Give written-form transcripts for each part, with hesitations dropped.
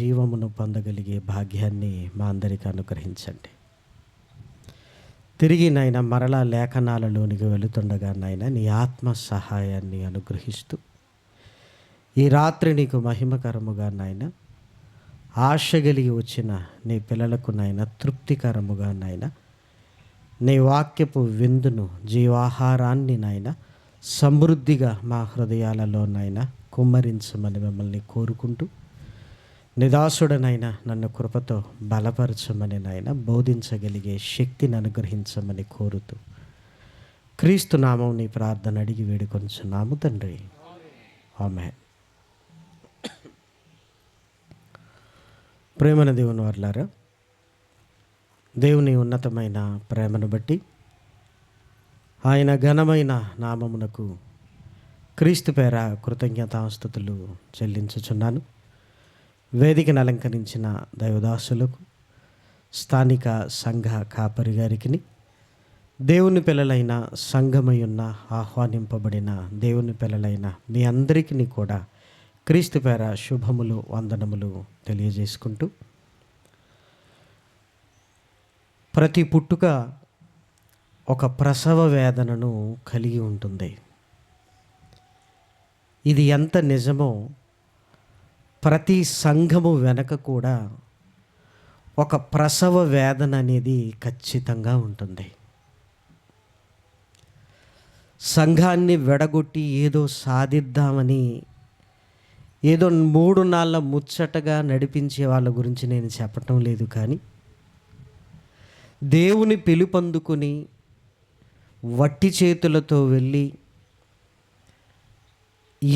జీవమును పొందగలిగే భాగ్యాన్ని మా అందరికీ అనుగ్రహించండి. తిరిగి నాయన మరలా లేఖనాలలోనికి వెళుతుండగా నాయన నీ ఆత్మ సహాయాన్ని అనుగ్రహిస్తూ ఈ రాత్రి నీకు మహిమకరముగా నాయన ఆశ కలిగి వచ్చిన నీ పిల్లలకు నాయన తృప్తికరముగా నాయన నీ వాక్యపు విందును జీవాహారాన్ని నాయన సమృద్ధిగా మా హృదయాలలో నాయన కుమ్మరించమని మిమ్మల్ని కోరుకుంటూ నిదాసుడనైనా నన్ను కృపతో బలపరచమని నాయన బోధించగలిగే శక్తిని అనుగ్రహించమని కోరుతూ క్రీస్తు నామం నీ ప్రార్థన అడిగి వేడుకొంచున్నాము తండ్రి, ఆమేన్. ప్రేమన దేవుని వర్లారా, దేవుని ఉన్నతమైన ప్రేమను బట్టి ఆయన ఘనమైన నామమునకు క్రీస్తు పేర కృతజ్ఞతాస్తుతులు చెల్లించుచున్నాను. వేదికను అలంకరించిన దైవదాసులకు, స్థానిక సంఘ కాపరి గారికి, దేవుని పిల్లలైన సంఘమయున్న ఆహ్వానింపబడిన దేవుని పిల్లలైన మీ అందరికీ కూడా క్రీస్తు పేర శుభములు వందనములు తెలియజేసుకుంటూ, ప్రతి పుట్టుక ఒక ప్రసవ వేదనను కలిగి ఉంటుంది. ఇది ఎంత నిజమో ప్రతి సంఘము వెనక కూడా ఒక ప్రసవ వేదన అనేది ఖచ్చితంగా ఉంటుంది. సంఘాన్ని విడగొట్టి ఏదో సాధిద్దామని ఏదో 3 నాళ్ళ ముచ్చటగా నడిపించే వాళ్ళ గురించి నేను చెప్పటం లేదు, కానీ దేవుని పిలుపందుకుని వట్టి చేతులతో వెళ్ళి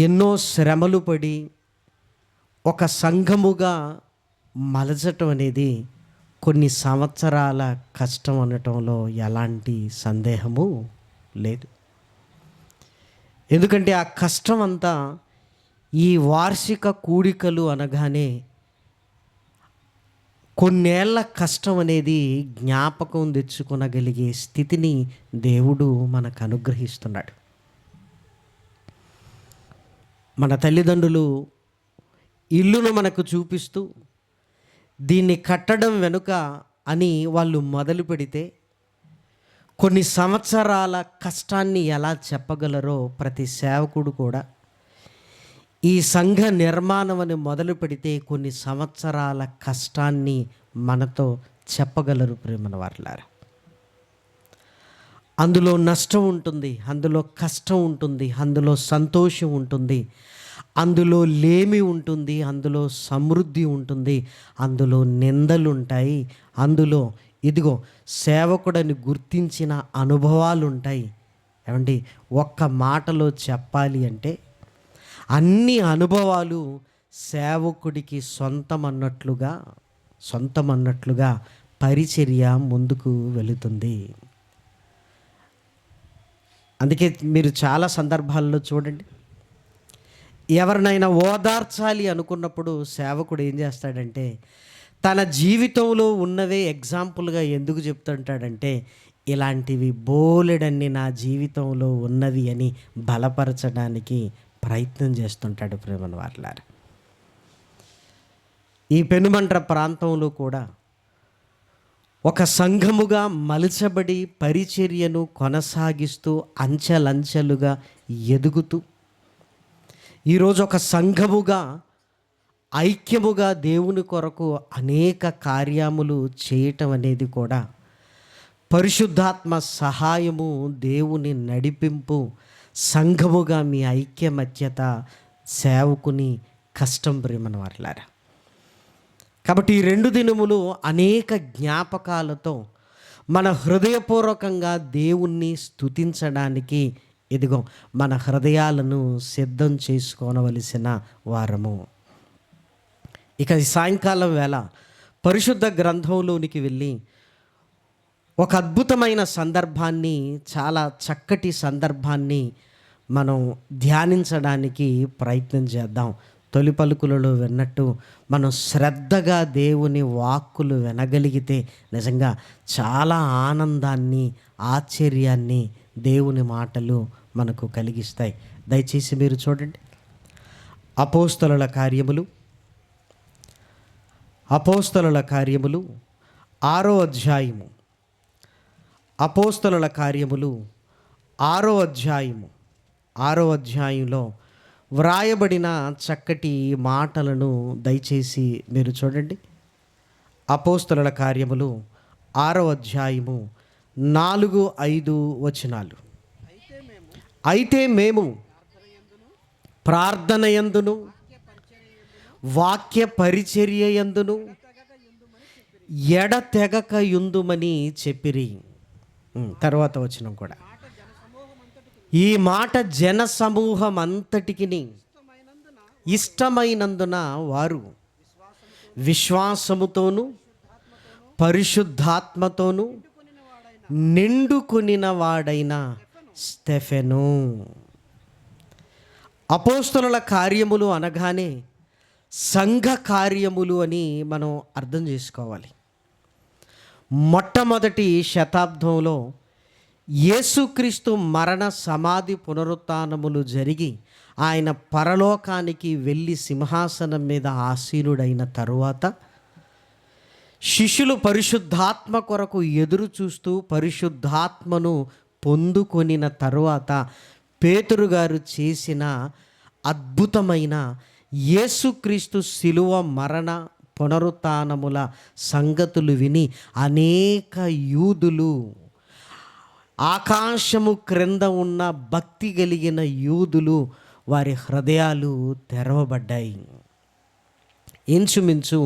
ఎన్నో శ్రమలు పడి ఒక సంఘముగా మలచటం అనేది కొన్ని సంవత్సరాల కష్టం అనటంలో ఎలాంటి సందేహము లేదు. ఎందుకంటే ఆ కష్టం అంతా ఈ వార్షిక కూడికలు అనగానే కొన్నేళ్ల కష్టం అనేది జ్ఞాపకం తెచ్చుకొనగలిగే స్థితిని దేవుడు మనకు అనుగ్రహిస్తున్నాడు. మన తల్లిదండ్రులు ఇల్లును మనకు చూపిస్తూ దీన్ని కట్టడం వెనుక అని వాళ్ళు మొదలు పెడితే కొన్ని సంవత్సరాల కష్టాన్ని ఎలా చెప్పగలరో ప్రతి సేవకుడు కూడా ఈ సంఘ నిర్మాణం అని మొదలు పెడితే కొన్ని సంవత్సరాల కష్టాన్ని మనతో చెప్పగలరు. ప్రేమన వారలారా, అందులో నష్టం ఉంటుంది, అందులో కష్టం ఉంటుంది, అందులో సంతోషం ఉంటుంది, అందులో లేమి ఉంటుంది, అందులో సమృద్ధి ఉంటుంది, అందులో నిందలు ఉంటాయి, అందులో ఇదిగో సేవకుడని గుర్తించిన అనుభవాలు ఉంటాయి. ఏమండి, ఒక్క మాటలో చెప్పాలి అంటే అన్ని అనుభవాలు సేవకుడికి సొంతమన్నట్లుగా పరిచర్య ముందుకు వెళుతుంది. అందుకే మీరు చాలా సందర్భాల్లో చూడండి, ఎవరినైనా ఓదార్చాలి అనుకున్నప్పుడు సేవకుడు ఏం చేస్తాడంటే తన జీవితంలో ఉన్నవే ఎగ్జాంపుల్గా ఎందుకు చెప్తుంటాడంటే ఇలాంటివి బోలెడన్ని నా జీవితంలో ఉన్నవి అని బలపరచడానికి ప్రయత్నం చేస్తుంటాడు. ప్రేమన వారలారా, ఈ పెనుమంట్ర ప్రాంతంలో కూడా ఒక సంఘముగా మలచబడి పరిచర్యను కొనసాగిస్తూ అంచెలంచెలుగా ఎదుగుతూ ఈరోజు ఒక సంఘముగా ఐక్యముగా దేవుని కొరకు అనేక కార్యములు చేయటం అనేది కూడా పరిశుద్ధాత్మ సహాయము, దేవుని నడిపింపు, సంఘముగా మీ ఐక్యమత్యత, సేవకుని కష్టం. ప్రేమన వారలారా, కాబట్టి ఈ 2 దినములు అనేక జ్ఞాపకాలతో మన హృదయపూర్వకంగా దేవుణ్ణి స్తుతించడానికి ఇదిగో మన హృదయాలను సిద్ధం చేసుకోవలసిన వారము. ఇక ఈ సాయంకాలం వేళ పరిశుద్ధ గ్రంథంలోనికి వెళ్ళి ఒక అద్భుతమైన సందర్భాన్ని, చాలా చక్కటి సందర్భాన్ని మనం ధ్యానించడానికి ప్రయత్నం చేద్దాం. తొలి పలుకులలో విన్నట్టు మనం శ్రద్ధగా దేవుని వాక్కులు వినగలిగితే నిజంగా చాలా ఆనందాన్ని, ఆశ్చర్యాన్ని దేవుని మాటలు మనకు కలిగిస్తాయి. దయచేసి మీరు చూడండి, అపోస్తలుల కార్యములు అపోస్తలుల కార్యములు 6వ అధ్యాయము. అపోస్తలుల కార్యములు 6వ అధ్యాయము. 6వ అధ్యాయంలో వ్రాయబడిన చక్కటి మాటలను దయచేసి మీరు చూడండి. అపోస్తలుల కార్యములు 6వ అధ్యాయము 4-5 వచనాలు. అయితే మేము ప్రార్థనయందును వాక్య పరిచర్యయందును ఎడతెగక యుందుమని చెప్పిరి. తర్వాత వచనం కూడా, ఈ మాట జన సమూహం అంతటికి ఇష్టమైనందున వారు విశ్వాసముతోను పరిశుద్ధాత్మతోను నిండుకొనిన వాడైన స్టెఫెను. అపోస్తలుల కార్యములు అనగానే సంఘ కార్యములు అని మనం అర్థం చేసుకోవాలి. మొట్టమొదటి శతాబ్దంలో యేసుక్రీస్తు మరణ సమాధి పునరుత్థానములు జరిగి ఆయన పరలోకానికి వెళ్ళి సింహాసనం మీద ఆసీనుడైన తరువాత శిష్యులు పరిశుద్ధాత్మ కొరకు ఎదురు చూస్తూ పరిశుద్ధాత్మను పొందుకొనిన తరువాత పేతురు గారు చేసిన అద్భుతమైన యేసుక్రీస్తు శిలువ మరణ పునరుత్థానముల సంగతులు విని అనేక యూదులు, ఆకాశము క్రింద ఉన్న భక్తి కలిగిన యూదులు, వారి హృదయాలు తెరవబడ్డాయి. ఇంచుమించు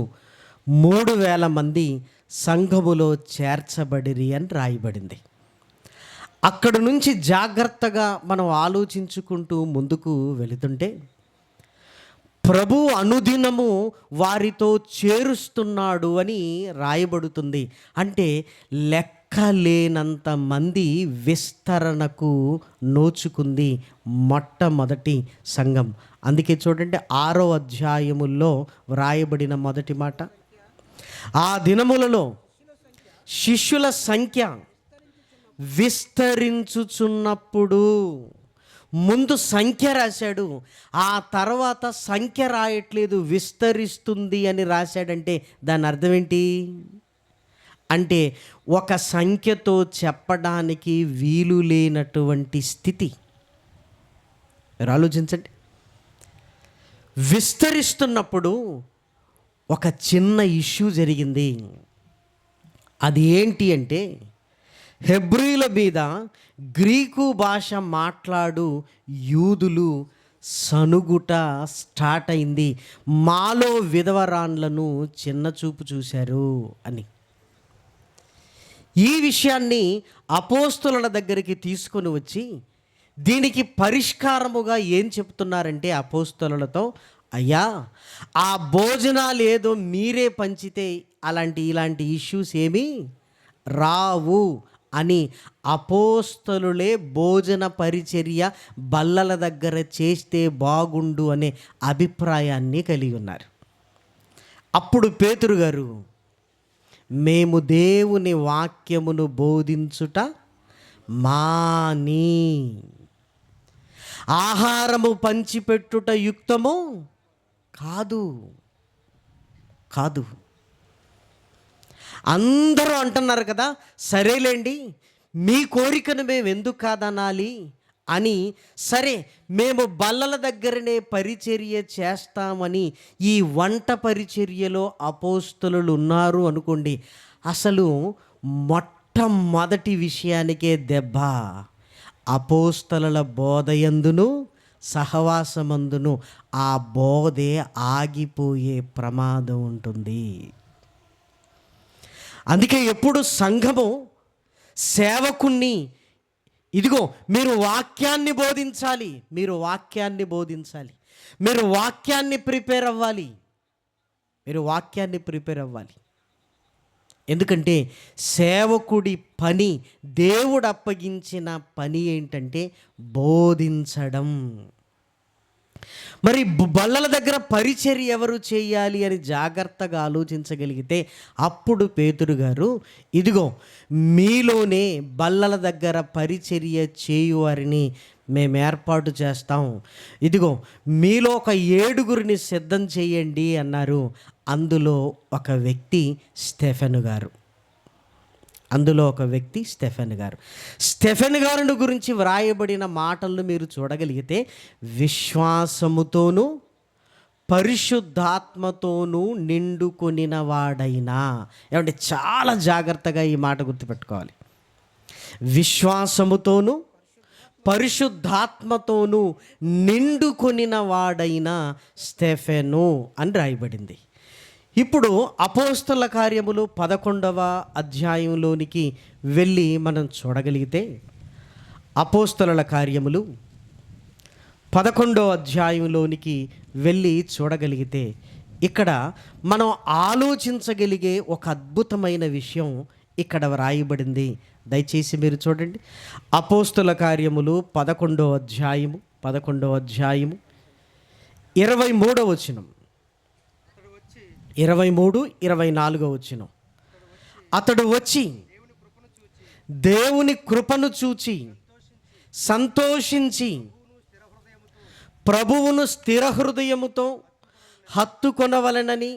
3,000 మంది సంఘములో చేర్చబడిరి అని రాయబడింది. అక్కడి నుంచి జాగ్రత్తగా మనం ఆలోచించుకుంటూ ముందుకు వెళుతుంటే ప్రభు అనుదినము వారితో చేరుస్తున్నాడు అని రాయబడుతుంది. అంటే లెక్కలేనంత మంది విస్తరణకు నోచుకుంది మొట్టమొదటి సంఘం. అందుకే చూడండి 6వ అధ్యాయముల్లో వ్రాయబడిన మొదటి మాట, ఆ దినములలో శిష్యుల సంఖ్య విస్తరించుచున్నప్పుడు. ముందు సంఖ్య రాశాడు, ఆ తర్వాత సంఖ్య రాయట్లేదు, విస్తరిస్తుంది అని రాశాడంటే దాని అర్థం ఏంటి అంటే ఒక సంఖ్యతో చెప్పడానికి వీలు లేనటువంటి స్థితి. మీరు ఆలోచించండి. విస్తరిస్తున్నప్పుడు ఒక చిన్న ఇష్యూ జరిగింది. అది ఏంటి అంటే హెబ్రీల మీద గ్రీకు భాష మాట్లాడు యూదులు సనుగుట స్టార్ట్ అయింది. మాలో విధవరాన్లను చిన్నచూపు చూశారు అని. ఈ విషయాన్ని అపోస్తలుల దగ్గరికి తీసుకొని వచ్చి దీనికి పరిష్కారముగా ఏం చెప్తున్నారంటే అపోస్తలులతో, అయ్యా ఆ భోజనాలు ఏదో మీరే పంచితే ఇలాంటి ఇష్యూస్ ఏమీ రావు అని అపోస్తలులే భోజన పరిచర్య బల్లల దగ్గర చేస్తే బాగుండు అనే అభిప్రాయాన్ని కలిగి ఉన్నారు. అప్పుడు పేతురు గారు, మేము దేవుని వాక్యమును బోధించుట మాని ఆహారము పంచిపెట్టుట యుక్తము కాదు. అందరూ అంటున్నారు కదా, సరేలేండి మీ కోరికను మేము ఎందుకు కాదనాలి అని, సరే మేము బల్లల దగ్గరనే పరిచర్య చేస్తామని ఈ వంట పరిచర్యలో అపోస్తలులు ఉన్నారు అనుకోండి. అసలు మొట్టమొదటి విషయానికే దెబ్బ. అపోస్తలుల బోధయందును సహవాసమందును ఆ బోధే ఆగిపోయే ప్రమాదం ఉంటుంది. అందుకే ఎప్పుడు సంఘము సేవకుణ్ణి, ఇదిగో మీరు వాక్యాన్ని బోధించాలి, మీరు వాక్యాన్ని ప్రిపేర్ అవ్వాలి. ఎందుకంటే సేవకుడి పని, దేవుడు అప్పగించిన పని ఏంటంటే బోధించడం. మరి బల్లల దగ్గర పరిచర్య ఎవరు చేయాలి అని జాగ్రత్తగా ఆలోచించగలిగితే అప్పుడు పేతురు గారు, ఇదిగో మీలోనే బల్లల దగ్గర పరిచర్య చేయువారిని మేము ఏర్పాటు చేస్తాం, ఇదిగో మీలో ఒక 7గురిని సిద్ధం చేయండి అన్నారు. అందులో ఒక వ్యక్తి స్టెఫెను గారు. అందులో ఒక వ్యక్తి స్టెఫెన్ గారు. స్టెఫెన్ గారిని గురించి వ్రాయబడిన మాటలను మీరు చూడగలిగితే, విశ్వాసముతోనూ పరిశుద్ధాత్మతోనూ నిండుకొనిన వాడైనా. ఏమంటే చాలా జాగ్రత్తగా ఈ మాట గుర్తుపెట్టుకోవాలి. విశ్వాసముతోనూ పరిశుద్ధాత్మతోనూ నిండుకొనిన వాడైన స్టెఫెను అని రాయబడింది. ఇప్పుడు అపోస్తల కార్యములు 11వ అధ్యాయంలోనికి వెళ్ళి మనం చూడగలిగితే, అపోస్తలుల కార్యములు 11వ అధ్యాయంలోనికి వెళ్ళి చూడగలిగితే, ఇక్కడ మనం ఆలోచించగలిగే ఒక అద్భుతమైన విషయం ఇక్కడ వ్రాయబడింది. దయచేసి మీరు చూడండి. అపోస్తల కార్యములు 11వ అధ్యాయము 23వ వచనం, 23, 24 వచనం. అతడు వచ్చి దేవుని కృపను చూచి సంతోషించి ప్రభువును స్థిర హృదయముతో హత్తుకొనవలెనని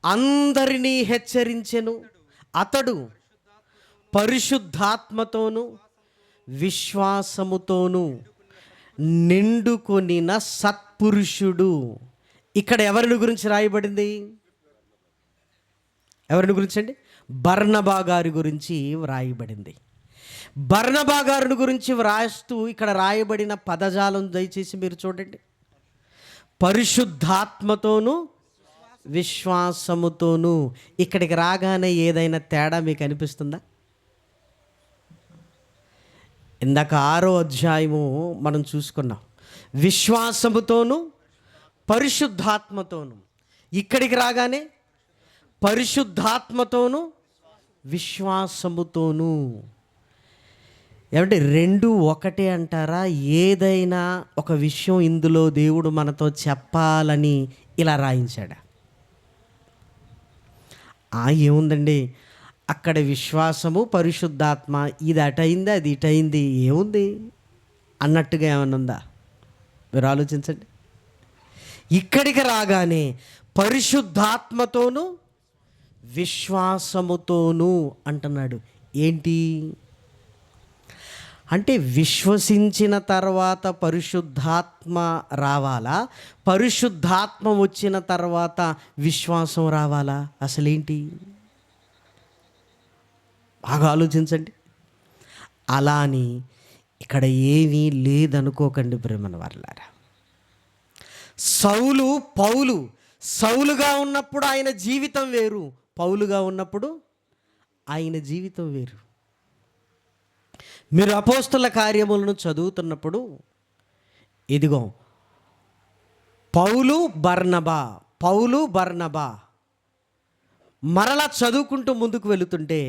అందరినీ హెచ్చరించెను. అతడు పరిశుద్ధాత్మతోనూ విశ్వాసముతోనూ నిండుకొనిన సత్పురుషుడు. ఇక్కడ ఎవరిని గురించి రాయబడింది? ఎవరిని గురించి అండి? బర్నబా గారి గురించి వ్రాయబడింది. బర్నబా గారిని గురించి వ్రాస్తూ ఇక్కడ రాయబడిన పదజాలం దయచేసి మీరు చూడండి. పరిశుద్ధాత్మతోనూ విశ్వాసముతోనూ. ఇక్కడికి రాగానే ఏదైనా తేడా మీకు అనిపిస్తుందా? ఇందాక 6వ అధ్యాయము మనం చూసుకున్నాం. విశ్వాసముతోనూ పరిశుద్ధాత్మతోనూ. ఇక్కడికి రాగానే పరిశుద్ధాత్మతోనూ విశ్వాసముతోనూ. ఏమంటే రెండు ఒకటే అంటారా? ఏదైనా ఒక విషయం ఇందులో దేవుడు మనతో చెప్పాలని ఇలా రాయించాడా? ఏముందండి, అక్కడ విశ్వాసము పరిశుద్ధాత్మ, ఇది అటైంది అది ఇటైంది, ఏముంది అన్నట్టుగా ఏమన్నా ఉందా? మీరు ఆలోచించండి. ఇక్కడికి రాగానే పరిశుద్ధాత్మతోనూ విశ్వాసముతోనూ అంటున్నాడు. ఏంటి అంటే, విశ్వసించిన తర్వాత పరిశుద్ధాత్మ రావాలా? పరిశుద్ధాత్మ వచ్చిన తర్వాత విశ్వాసం రావాలా? అసలేంటి? బాగా ఆలోచించండి. అలా అని ఇక్కడ ఏమీ లేదనుకోకండి ప్రేమన వారలారా. సౌలుగా ఉన్నప్పుడు ఆయన జీవితం వేరు, పౌలుగా ఉన్నప్పుడు ఆయన జీవితం వేరు. మీరు అపోస్తల కార్యములను చదువుతున్నప్పుడు ఇదిగో పౌలు బర్నబా మరలా చదువుకుంటూ ముందుకు వెళుతుంటే,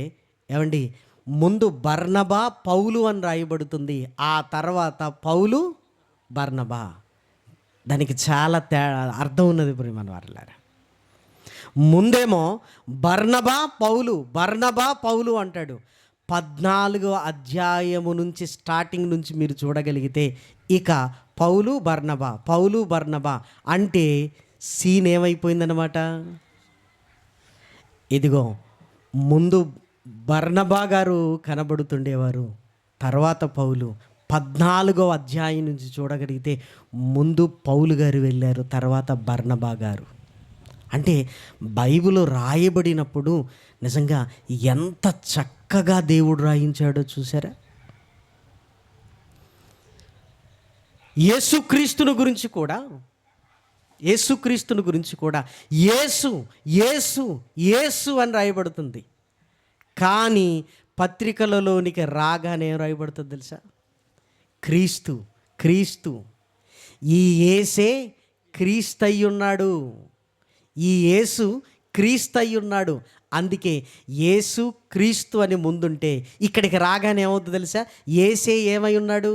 ఏమండి, ముందు బర్నబా పౌలు అని రాయబడుతుంది, ఆ తర్వాత పౌలు బర్నబా. దానికి చాలా అర్థం ఉన్నది ప్రియమైన వారలారా. ముందేమో బర్నబా పౌలు అంటాడు. 14వ అధ్యాయము నుంచి స్టార్టింగ్ నుంచి మీరు చూడగలిగితే, ఇక పౌలు బర్నబా అంటే సీన్ ఏమైపోయిందనమాట. ఇదిగో ముందు బర్నబా గారు కనబడుతుండేవారు, తర్వాత పౌలు. 14వ అధ్యాయం నుంచి చూడగలిగితే ముందు పౌలు గారు వెళ్ళారు, తర్వాత బర్నబా గారు. అంటే బైబిల్ రాయబడినప్పుడు నిజంగా ఎంత చక్కగా దేవుడు రాయించాడో చూసారా. యేసుక్రీస్తుని గురించి కూడా యేసు అని రాయబడుతుంది. కానీ పత్రికలలోనికి రాగానే ఏం రాయబడుతుంది తెలుసా? క్రీస్తు. ఈ యేసే క్రీస్తు అయ్యున్నాడు. ఈ యేసు క్రీస్తు అయ్యున్నాడు. అందుకే యేసు క్రీస్తు అని ముందుంటే, ఇక్కడికి రాగానే ఏమవుతుంది తెలుసా? యేసే ఏమై ఉన్నాడు?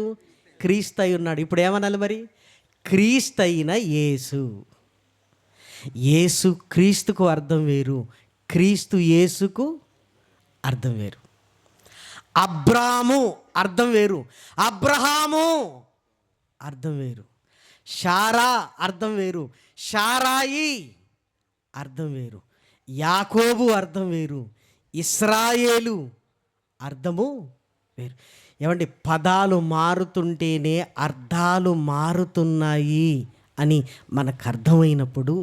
క్రీస్తు అయి ఉన్నాడు. ఇప్పుడు ఏమనాలి మరి? క్రీస్తు అయిన యేసు క్రీస్తుకు అర్థం వేరు, క్రీస్తు యేసుకు అర్థం వేరు. అబ్రాము అర్థం వేరు, అబ్రహాము అర్థం వేరు. శారా అర్థం వేరు, శారాయి అర్థం వేరు, యాకోబు అర్థం వేరు, ఇస్రాయేలు అర్థము వేరు. ఏమండి, పదాలు మారుతుంటేనే అర్థాలు మారుతున్నాయి అని మనకు అర్థమైనప్పుడు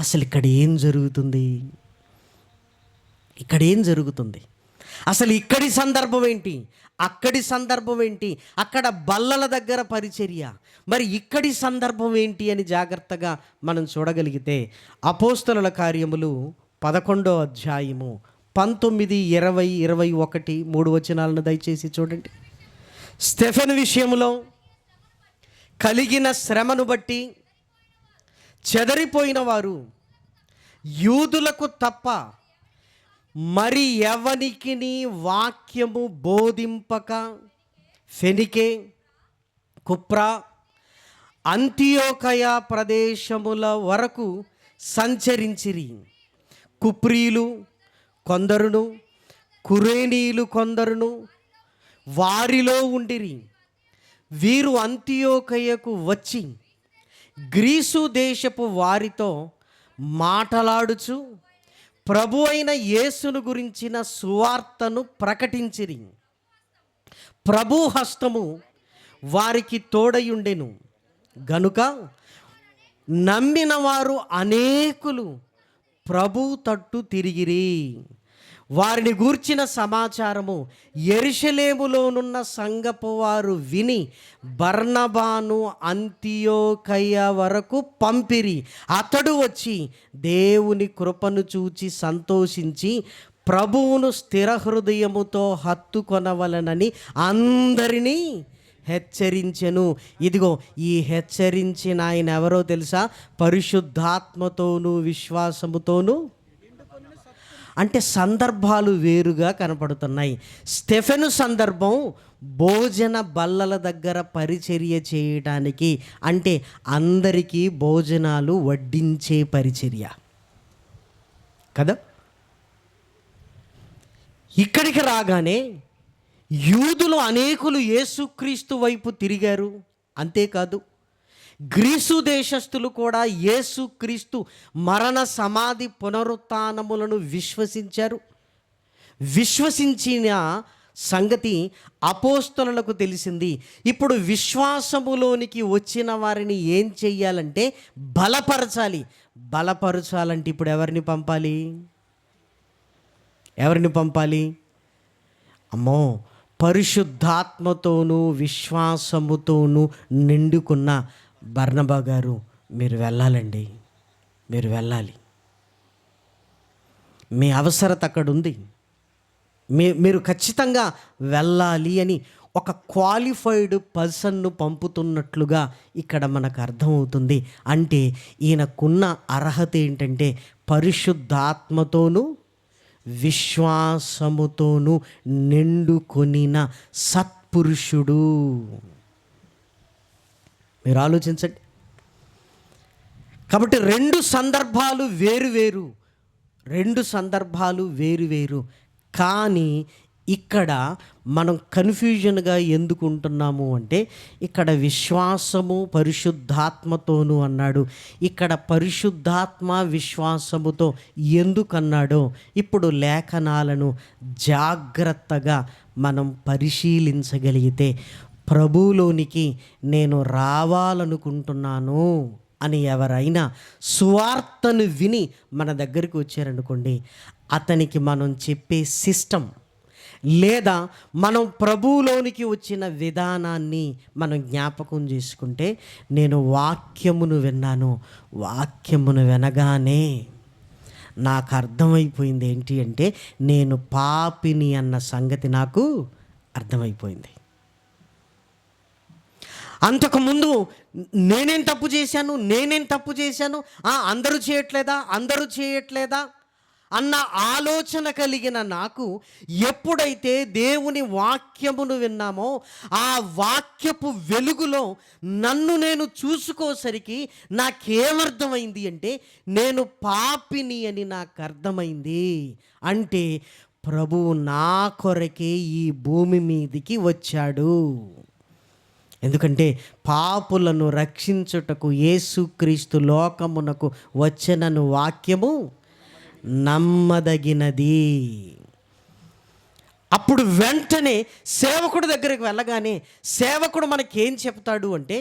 అసలు ఇక్కడ ఏం జరుగుతుంది? ఇక్కడ ఏం జరుగుతుంది? అసలు ఇక్కడి సందర్భం ఏంటి, అక్కడి సందర్భం ఏంటి? అక్కడ బల్లల దగ్గర పరిచర్య, మరి ఇక్కడి సందర్భం ఏంటి అని జాగ్రత్తగా మనం చూడగలిగితే అపోస్తలుల కార్యములు 11వ అధ్యాయము 19, 20, 21, 3 వచనాలను దయచేసి చూడండి. స్టెఫెను విషయంలో కలిగిన శ్రమను బట్టి చెదరిపోయిన వారు యూదులకు తప్ప మరి ఎవనికిని వాక్యము బోధింపక ఫెనికే, కుప్రా, అంతియోకయ ప్రదేశముల వరకు సంచరించిరి. కుప్రీలు కొందరును కురేనీలు కొందరును వారిలో ఉండిరి. వీరు అంతియోకయకు వచ్చి గ్రీసు దేశపు వారితో మాటలాడుచు ప్రభు అయిన యేసును గురించిన సువార్తను ప్రకటించిరి. ప్రభు హస్తము వారికి తోడయుండెను గనుక నమ్మిన వారు అనేకులు ప్రభు తట్టు తిరిగిరి. వారిని గూర్చిన సమాచారము యెరూషలేములోనున్న సంఘపు వారు విని బర్నబాను అంతియోకయ వరకు పంపిరి. అతడు వచ్చి దేవుని కృపను చూచి సంతోషించి ప్రభువును స్థిర హృదయముతో హత్తుకొనవలనని అందరినీ హెచ్చరించెను. ఇదిగో ఈ హెచ్చరించిన ఆయన ఎవరో తెలుసా? పరిశుద్ధాత్మతోనూ విశ్వాసముతోనూ. అంటే సందర్భాలు వేరుగా కనపడుతున్నాయి. స్టెఫెను సందర్భం భోజన బల్లల దగ్గర పరిచర్య చేయడానికి, అంటే అందరికీ భోజనాలు వడ్డించే పరిచర్య కదా. ఇక్కడికి రాగానే యూదులు అనేకులు యేసుక్రీస్తు వైపు తిరిగారు. అంతేకాదు, గ్రీసు దేశస్థులు కూడా యేసుక్రీస్తు మరణ సమాధి పునరుత్థానములను విశ్వసించారు. విశ్వసించిన సంగతి అపోస్తలులకు తెలిసింది. ఇప్పుడు విశ్వాసములోనికి వచ్చిన వారిని ఏం చెయ్యాలంటే బలపరచాలి. బలపరచాలంటే ఇప్పుడు ఎవరిని పంపాలి? ఎవరిని పంపాలి? అమ్మో, పరిశుద్ధాత్మతోనూ విశ్వాసముతోనూ నిండుకున్న బర్నబా గారు, మీరు వెళ్ళాలండి, మీరు వెళ్ళాలి. మీ అవసరత అక్కడ ఉంది, మీరు ఖచ్చితంగా వెళ్ళాలి అని ఒక క్వాలిఫైడ్ పర్సన్ను పంపుతున్నట్లుగా ఇక్కడ మనకు అర్థమవుతుంది. అంటే ఈయనకున్న అర్హత ఏంటంటే పరిశుద్ధాత్మతోనూ విశ్వాసముతోనూ నిండుకొనిన సత్పురుషుడు. మీరు ఆలోచించండి. కాబట్టి రెండు సందర్భాలు వేరువేరు, రెండు సందర్భాలు వేరువేరు. కానీ ఇక్కడ మనం కన్ఫ్యూజన్గా ఎందుకు ఉంటున్నాము అంటే, ఇక్కడ విశ్వాసము పరిశుద్ధాత్మతోనూ అన్నాడు, ఇక్కడ పరిశుద్ధాత్మ విశ్వాసముతో ఎందుకన్నాడో ఇప్పుడు లేఖనాలను జాగ్రత్తగా మనం పరిశీలించగలిగితే, ప్రభువులోనికి నేను రావాలనుకుంటున్నాను అని ఎవరైనా సువార్తను విని మన దగ్గరికి వచ్చారనుకోండి, అతనికి మనం చెప్పే సిస్టమ్ లేదా మనం ప్రభువులోనికి వచ్చిన విధానాన్ని మనం జ్ఞాపకం చేసుకుంటే, నేను వాక్యమును విన్నాను, వాక్యమును వినగానే నాకు అర్థమైపోయింది ఏంటి అంటే, నేను పాపిని అన్న సంగతి నాకు అర్థమైపోయింది. అంతకుముందు నేనేం తప్పు చేశాను, అందరూ చేయట్లేదా అన్న ఆలోచన కలిగిన నాకు ఎప్పుడైతే దేవుని వాక్యమును విన్నామో, ఆ వాక్యపు వెలుగులో నన్ను నేను చూసుకోసరికి నాకేమర్థమైంది అంటే, నేను పాపిని అని నాకు అర్థమైంది. అంటే ప్రభువు నా కొరకే ఈ భూమి మీదికి వచ్చాడు. ఎందుకంటే పాపులను రక్షించుటకు యేసుక్రీస్తు లోకమునకు వచ్చెనను వాక్యము నమ్మదగినది. అప్పుడు వెంటనే సేవకుడి దగ్గరికి వెళ్ళగానే సేవకుడు మనకేం చెప్తాడు అంటే,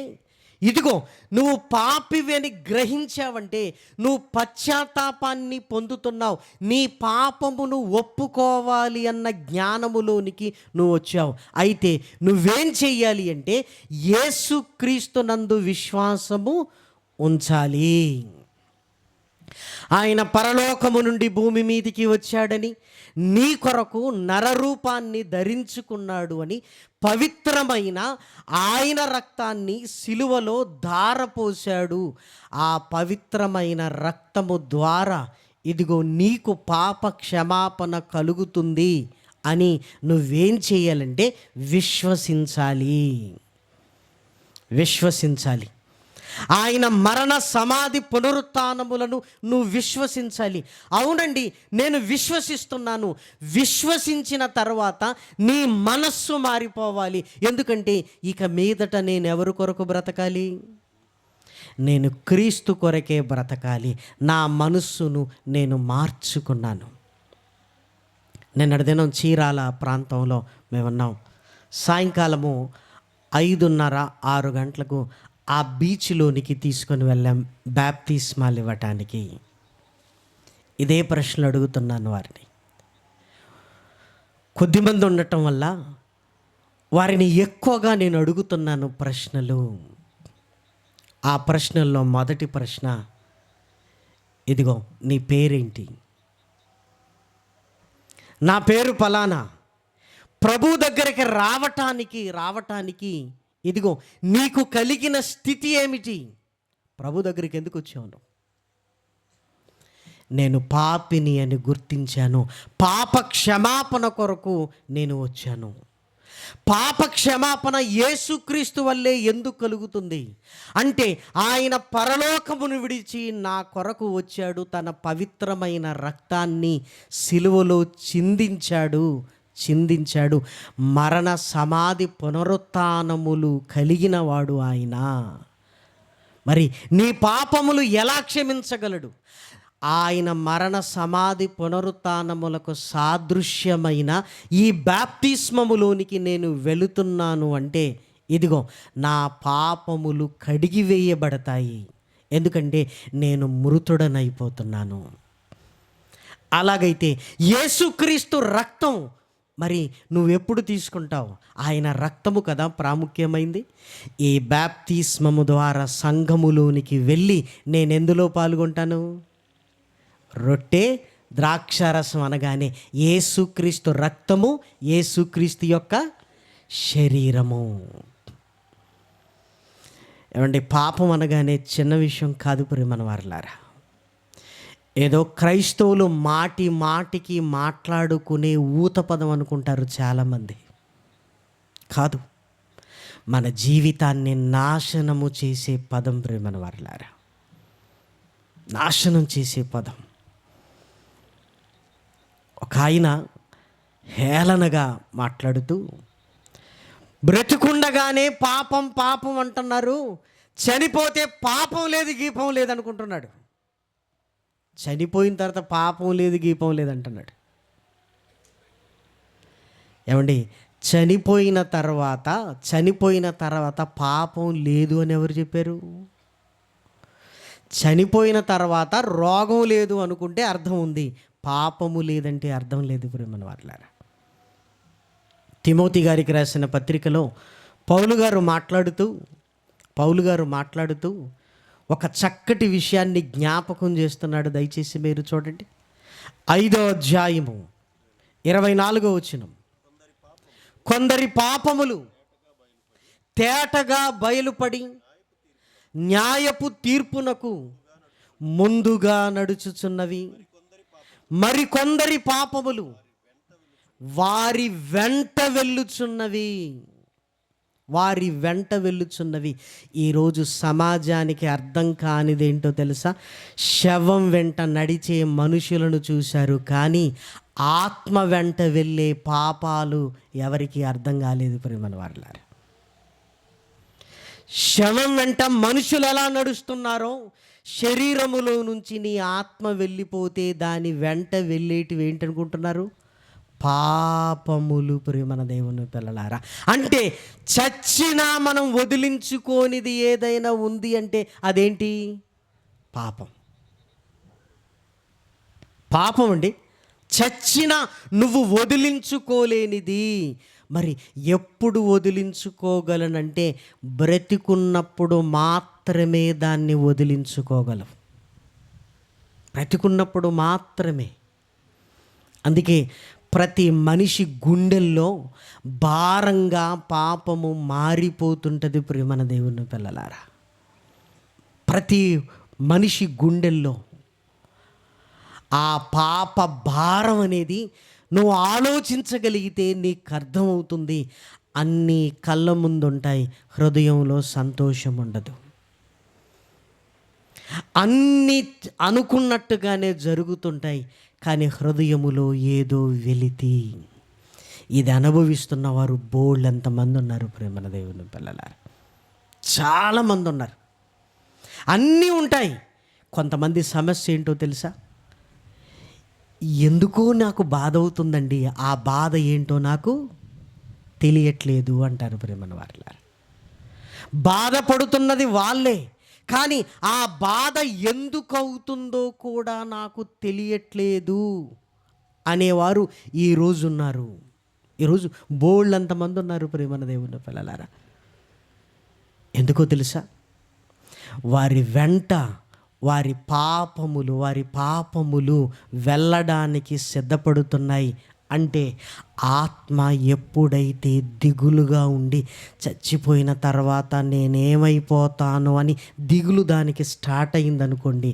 ఇదిగో నువ్వు పాపివి అని గ్రహించావంటే నువ్వు పశ్చాత్తాపాన్ని పొందుతున్నావు, నీ పాపమును ఒప్పుకోవాలి అన్న జ్ఞానములోనికి నువ్వు వచ్చావు. అయితే నువ్వేం చెయ్యాలి అంటే యేసుక్రీస్తునందు విశ్వాసము ఉంచాలి. ఆయన పరలోకము నుండి భూమి మీదికి వచ్చాడని, నీ కొరకు నరరూపాన్ని ధరించుకున్నాడు అని, పవిత్రమైన ఆయన రక్తాన్ని సిలువలో ధారపోశాడు. ఆ పవిత్రమైన రక్తము ద్వారా ఇదిగో నీకు పాప క్షమాపణ కలుగుతుంది అని నువ్వేం చేయాలంటే విశ్వసించాలి. ఆయన మరణ సమాధి పునరుత్థానములను నువ్వు విశ్వసించాలి. అవునండి, నేను విశ్వసిస్తున్నాను. విశ్వసించిన తర్వాత నీ మనస్సు మారిపోవాలి. ఎందుకంటే ఇక మీదట నేను ఎవరి కొరకు బ్రతకాలి? నేను క్రీస్తు కొరకే బ్రతకాలి. నా మనస్సును నేను మార్చుకున్నాను. నిన్నటి దినం చీరాల ప్రాంతంలో మేమున్నాం. సాయంకాలము 5:30-6 గంటలకు ఆ బీచ్లోనికి తీసుకొని వెళ్ళాం బాప్తిస్మాలు ఇవ్వటానికి. ఇదే ప్రశ్నలు అడుగుతున్నాను వారిని. కొద్దిమంది ఉండటం వల్ల వారిని ఎక్కువగా నేను అడుగుతున్నాను ప్రశ్నలు. ఆ ప్రశ్నల్లో మొదటి ప్రశ్న, ఇదిగో నీ పేరేంటి? నా పేరు ఫలానా. ప్రభు దగ్గరికి రావటానికి ఇదిగో నీకు కలిగిన స్థితి ఏమిటి? ప్రభు దగ్గరికి ఎందుకు వచ్చాను? నేను పాపిని అని గుర్తించాను. పాప క్షమాపణ కొరకు నేను వచ్చాను. పాప క్షమాపణ యేసుక్రీస్తు వల్లే ఎందుకు కలుగుతుంది అంటే, ఆయన పరలోకమును విడిచి నా కొరకు వచ్చాడు. తన పవిత్రమైన రక్తాన్ని సిలువలో చిందించాడు. మరణ సమాధి పునరుత్థానములు కలిగిన వాడు ఆయన. మరి నీ పాపములు ఎలా క్షమించగలడు? ఆయన మరణ సమాధి పునరుత్థానములకు సాదృశ్యమైన ఈ బాప్తిస్మములోనికి నేను వెళుతున్నాను అంటే, ఇదిగో నా పాపములు కడిగివేయబడతాయి. ఎందుకంటే నేను మృతుడనైపోతున్నాను. అలాగైతే యేసుక్రీస్తు రక్తం మరి నువ్వెప్పుడు తీసుకుంటావు? ఆయన రక్తము కదా ప్రాముఖ్యమైంది. ఈ బాప్తిస్మము ద్వారా సంఘములోనికి వెళ్ళి నేను ఎందులో పాల్గొంటాను? రొట్టె ద్రాక్షారసం అనగానే యేసుక్రీస్తు రక్తము, యేసుక్రీస్తు యొక్క శరీరము. ఏమండి, పాపం అనగానే చిన్న విషయం కాదు ప్రియమైన వారలారా. ఏదో క్రైస్తవులు మాటికి మాట్లాడుకునే ఊత పదం అనుకుంటారు చాలామంది. కాదు, మన జీవితాన్ని నాశనము చేసే పదం ప్రియమైన వారలారా. నాశనం చేసే పదం. ఒక ఆయన హేళనగా మాట్లాడుతూ, బ్రతికుండగానే పాపం అంటున్నారు, చనిపోతే పాపం లేదు గీపం లేదు అనుకుంటున్నాడు. చనిపోయిన తర్వాత పాపం లేదు గీపం లేదు అంటున్నాడు. ఏమండి, చనిపోయిన తర్వాత పాపం లేదు అని ఎవరు చెప్పారు? చనిపోయిన తర్వాత రోగం లేదు అనుకుంటే అర్థం ఉంది, పాపము లేదంటే అర్థం లేదు ప్రియమైన వారలారా. తిమోతి గారికి రాసిన పత్రికలో పౌలు గారు మాట్లాడుతూ ఒక చక్కటి విషయాన్ని జ్ఞాపకం చేస్తున్నాడు. దయచేసి మీరు చూడండి. 5వ అధ్యాయము 24వ వచనం. కొందరి పాపములు తేటగా బయలుపడి న్యాయపు తీర్పునకు ముందుగా నడుచుచున్నవి, మరికొందరి పాపములు వారి వెంట వెళ్ళుచున్నవి. ఈరోజు సమాజానికి అర్థం కానిదేంటో తెలుసా? శవం వెంట నడిచే మనుషులను చూశారు, కానీ ఆత్మ వెంట వెళ్ళే పాపాలు ఎవరికి అర్థం కాలేదు ప్రియమైన వారలారా. శవం వెంట మనుషులు ఎలా నడుస్తున్నారో శరీరములో నుంచి నీ ఆత్మ వెళ్ళిపోతే దాని వెంట వెళ్ళేటివి ఏంటనుకుంటున్నారు? పాపములు. ప్రియమైన దేవుని పిల్లలారా, అంటే చచ్చినా మనం వదిలించుకోనిది ఏదైనా ఉంది అంటే అదేంటి? పాపం. పాపం అండి. చచ్చినా నువ్వు వదిలించుకోలేనిది. మరి ఎప్పుడు వదిలించుకోగలనంటే బ్రతికున్నప్పుడు మాత్రమే దాన్ని వదిలించుకోగలవు. బ్రతికున్నప్పుడు మాత్రమే. అందుకే ప్రతి మనిషి గుండెల్లో భారంగా పాపము మారిపోతుంటుంది. ప్రియమైన దేవుని పిల్లలారా, ప్రతి మనిషి గుండెల్లో ఆ పాప భారం అనేది నువ్వు ఆలోచించగలిగితే నీకు అర్థమవుతుంది. అన్నీ కళ్ళ ముందు ఉంటాయి, హృదయంలో సంతోషం ఉండదు. అన్నీ అనుకున్నట్టుగానే జరుగుతుంటాయి, కానీ హృదయములో ఏదో వెలితి. ఇది అనుభవిస్తున్న వారు బోల్డ్ ఎంతమంది ఉన్నారు ప్రేమన దేవుని పిల్లలారా, చాలామంది ఉన్నారు. అన్నీ ఉంటాయి. కొంతమంది సమస్య ఏంటో తెలుసా? ఎందుకో నాకు బాధ అవుతుందండి, ఆ బాధ ఏంటో నాకు తెలియట్లేదు అంటారు ప్రేమన వారిలారా. బాధపడుతున్నది వాళ్ళే, కానీ ఆ బాధ ఎందుకు అవుతుందో కూడా నాకు తెలియట్లేదు అనేవారు ఈరోజు ఉన్నారు. ఈరోజు బోల్డ్ అంతమంది ఉన్నారు ప్రేమన దేవుని పిల్లలారా. ఎందుకో తెలుసా? వారి వెంట వారి పాపములు వెళ్ళడానికి సిద్ధపడుతున్నాయి. అంటే ఆత్మ ఎప్పుడైతే దిగులుగా ఉండి చచ్చిపోయిన తర్వాత నేనేమైపోతాను అని దిగులు దానికి స్టార్ట్ అయిందనుకోండి,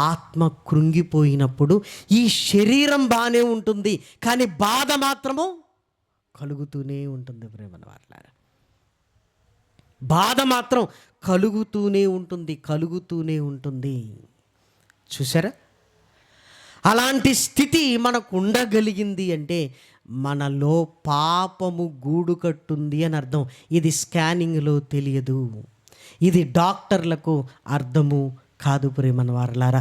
ఆత్మ కృంగిపోయినప్పుడు ఈ శరీరం బాగానే ఉంటుంది, కానీ బాధ మాత్రము కలుగుతూనే ఉంటుంది. ప్రేమన వాళ్ళారా, బాధ మాత్రం కలుగుతూనే ఉంటుంది. చూసారా? అలాంటి స్థితి మనకు ఉండగలిగింది అంటే మనలో పాపము గూడు కట్టుంది అని అర్థం. ఇది స్కానింగ్లో తెలియదు, ఇది డాక్టర్లకు అర్థము కాదు. ప్రేమన వారలారా,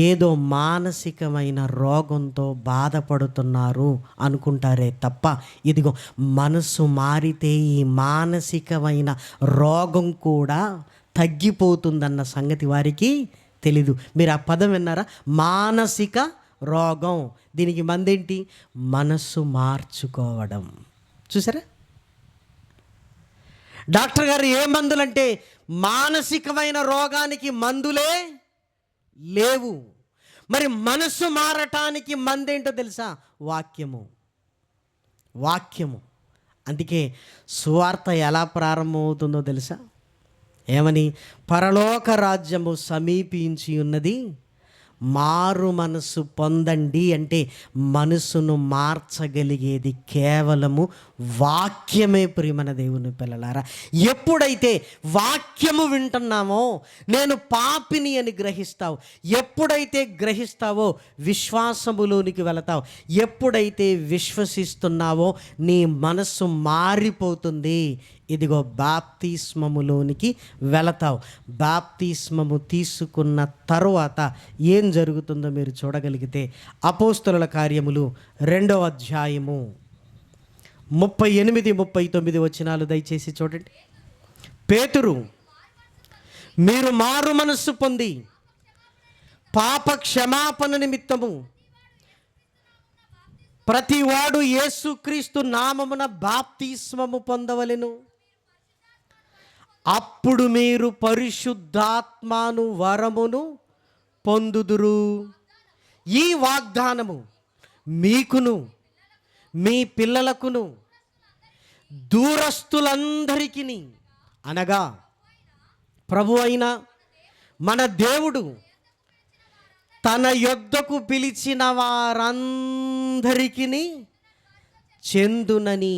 ఏదో మానసికమైన రోగంతో బాధపడుతున్నారు అనుకుంటారే తప్ప, ఇదిగో మనసు మారితే ఈ మానసికమైన రోగం కూడా తగ్గిపోతుందన్న సంగతి వారికి తెలీదు. మీరు ఆ పదం విన్నారా? మానసిక రోగం. దీనికి మందేంటి? మనస్సు మార్చుకోవడం. చూసారా? డాక్టర్ గారు ఏ మందులంటే మానసికమైన రోగానికి మందులే లేవు. మరి మనస్సు మారటానికి మందేంటో తెలుసా? వాక్యము. అందుకే సువార్త ఎలా ప్రారంభమవుతుందో తెలుసా? ఏమని? పరలోక రాజ్యము సమీపించి ఉన్నది, మారు మనసు పొందండి. అంటే మనసును మార్చగలిగేది కేవలము వాక్యమే. ప్రియమైన దేవుని పిల్లలారా, ఎప్పుడైతే వాక్యము వింటున్నామో నేను పాపిని అని గ్రహిస్తావు. ఎప్పుడైతే గ్రహిస్తావో విశ్వాసములోనికి వెళతావు. ఎప్పుడైతే విశ్వసిస్తున్నావో నీ మనస్సు మారిపోతుంది. ఇదిగో బాప్తిస్మములోనికి వెళతావు. బాప్తిస్మము తీసుకున్న తరువాత ఏం జరుగుతుందో మీరు చూడగలిగితే అపోస్తలుల కార్యములు 2వ అధ్యాయము 38-39 వచనాలు దయచేసి చూడండి. పేతురు, మీరు మారు మనస్సు పొంది పాప క్షమాపణ నిమిత్తము ప్రతివాడు యేసుక్రీస్తు నామమున బాప్తిస్మము పొందవలెను, అప్పుడు మీరు పరిశుద్ధాత్మను వరమును పొందుదురు. ఈ వాగ్దానము మీకును మీ పిల్లలకును దూరస్తులందరికీ, అనగా ప్రభు అయిన మన దేవుడు తన యొద్దకు పిలిచిన వారందరికీ చెందునని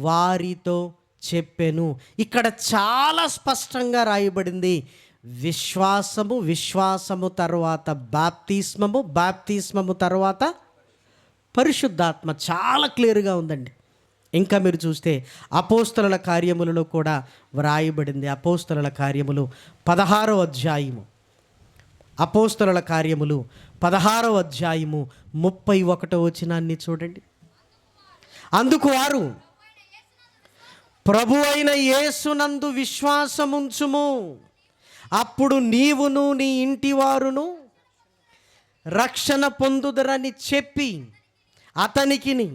వారితో చెప్పెను. ఇక్కడ చాలా స్పష్టంగా రాయబడింది. విశ్వాసము తర్వాత బాప్తిస్మము తర్వాత పరిశుద్ధాత్మ. చాలా క్లియర్గా ఉందండి. ఇంకా మీరు చూస్తే అపోస్తలుల కార్యములలో కూడా వ్రాయబడింది. అపోస్తలుల కార్యములు 16వ అధ్యాయము, అపోస్తలుల కార్యములు 16వ అధ్యాయము 31వ వచనాన్ని చూడండి. అందుకు వారు, ప్రభు అయిన యేసునందు విశ్వాసముంచుము, అప్పుడు నీవును నీ ఇంటి వారును రక్షణ పొందుదరని చెప్పి అతనికిని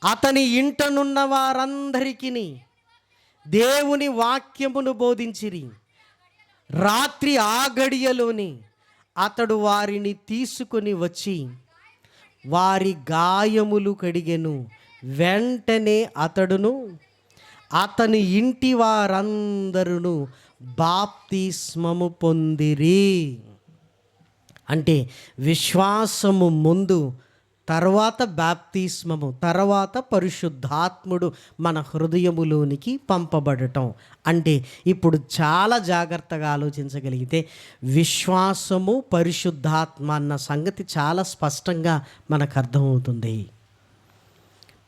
అతని ఇంటనున్న వారందరికీ దేవుని వాక్యమును బోధించిరి. రాత్రి ఆ గడియలోని అతడు వారిని తీసుకొని వచ్చి వారి గాయములు కడిగెను. వెంటనే అతడును అతని ఇంటి వారందరూ బాప్తిస్మము పొందిరి. అంటే విశ్వాసము ముందు, తర్వాత బాప్తిస్మము, తర్వాత పరిశుద్ధాత్ముడు మన హృదయములోనికి పంపబడటం. అంటే ఇప్పుడు చాలా జాగ్రత్తగా ఆలోచించగలిగితే విశ్వాసము, పరిశుద్ధాత్మ అన్న సంగతి చాలా స్పష్టంగా మనకు అర్థమవుతుంది.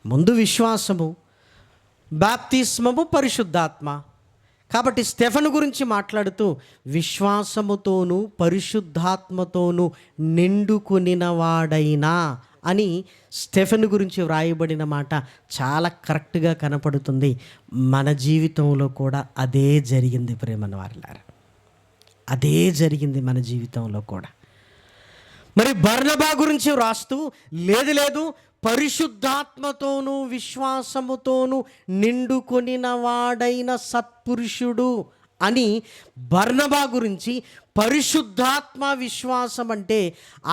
ముందు విశ్వాసము, బాప్తిస్మము, పరిశుద్ధాత్మ. కాబట్టి స్టెఫను గురించి మాట్లాడుతూ విశ్వాసముతోనూ పరిశుద్ధాత్మతోనూ నిండుకొనినవాడైనా అని స్టెఫెను గురించి వ్రాయబడిన మాట చాలా కరెక్ట్గా కనపడుతుంది. మన జీవితంలో కూడా అదే జరిగింది ప్రేమన్న వారిలారా, అదే జరిగింది మన జీవితంలో కూడా. మరి బర్నబా గురించి వ్రాస్తూ లేదు పరిశుద్ధాత్మతోనూ విశ్వాసముతోనూ నిండుకొనిన వాడైన సత్పురుషుడు అని బర్నబా గురించి, పరిశుద్ధాత్మ విశ్వాసం అంటే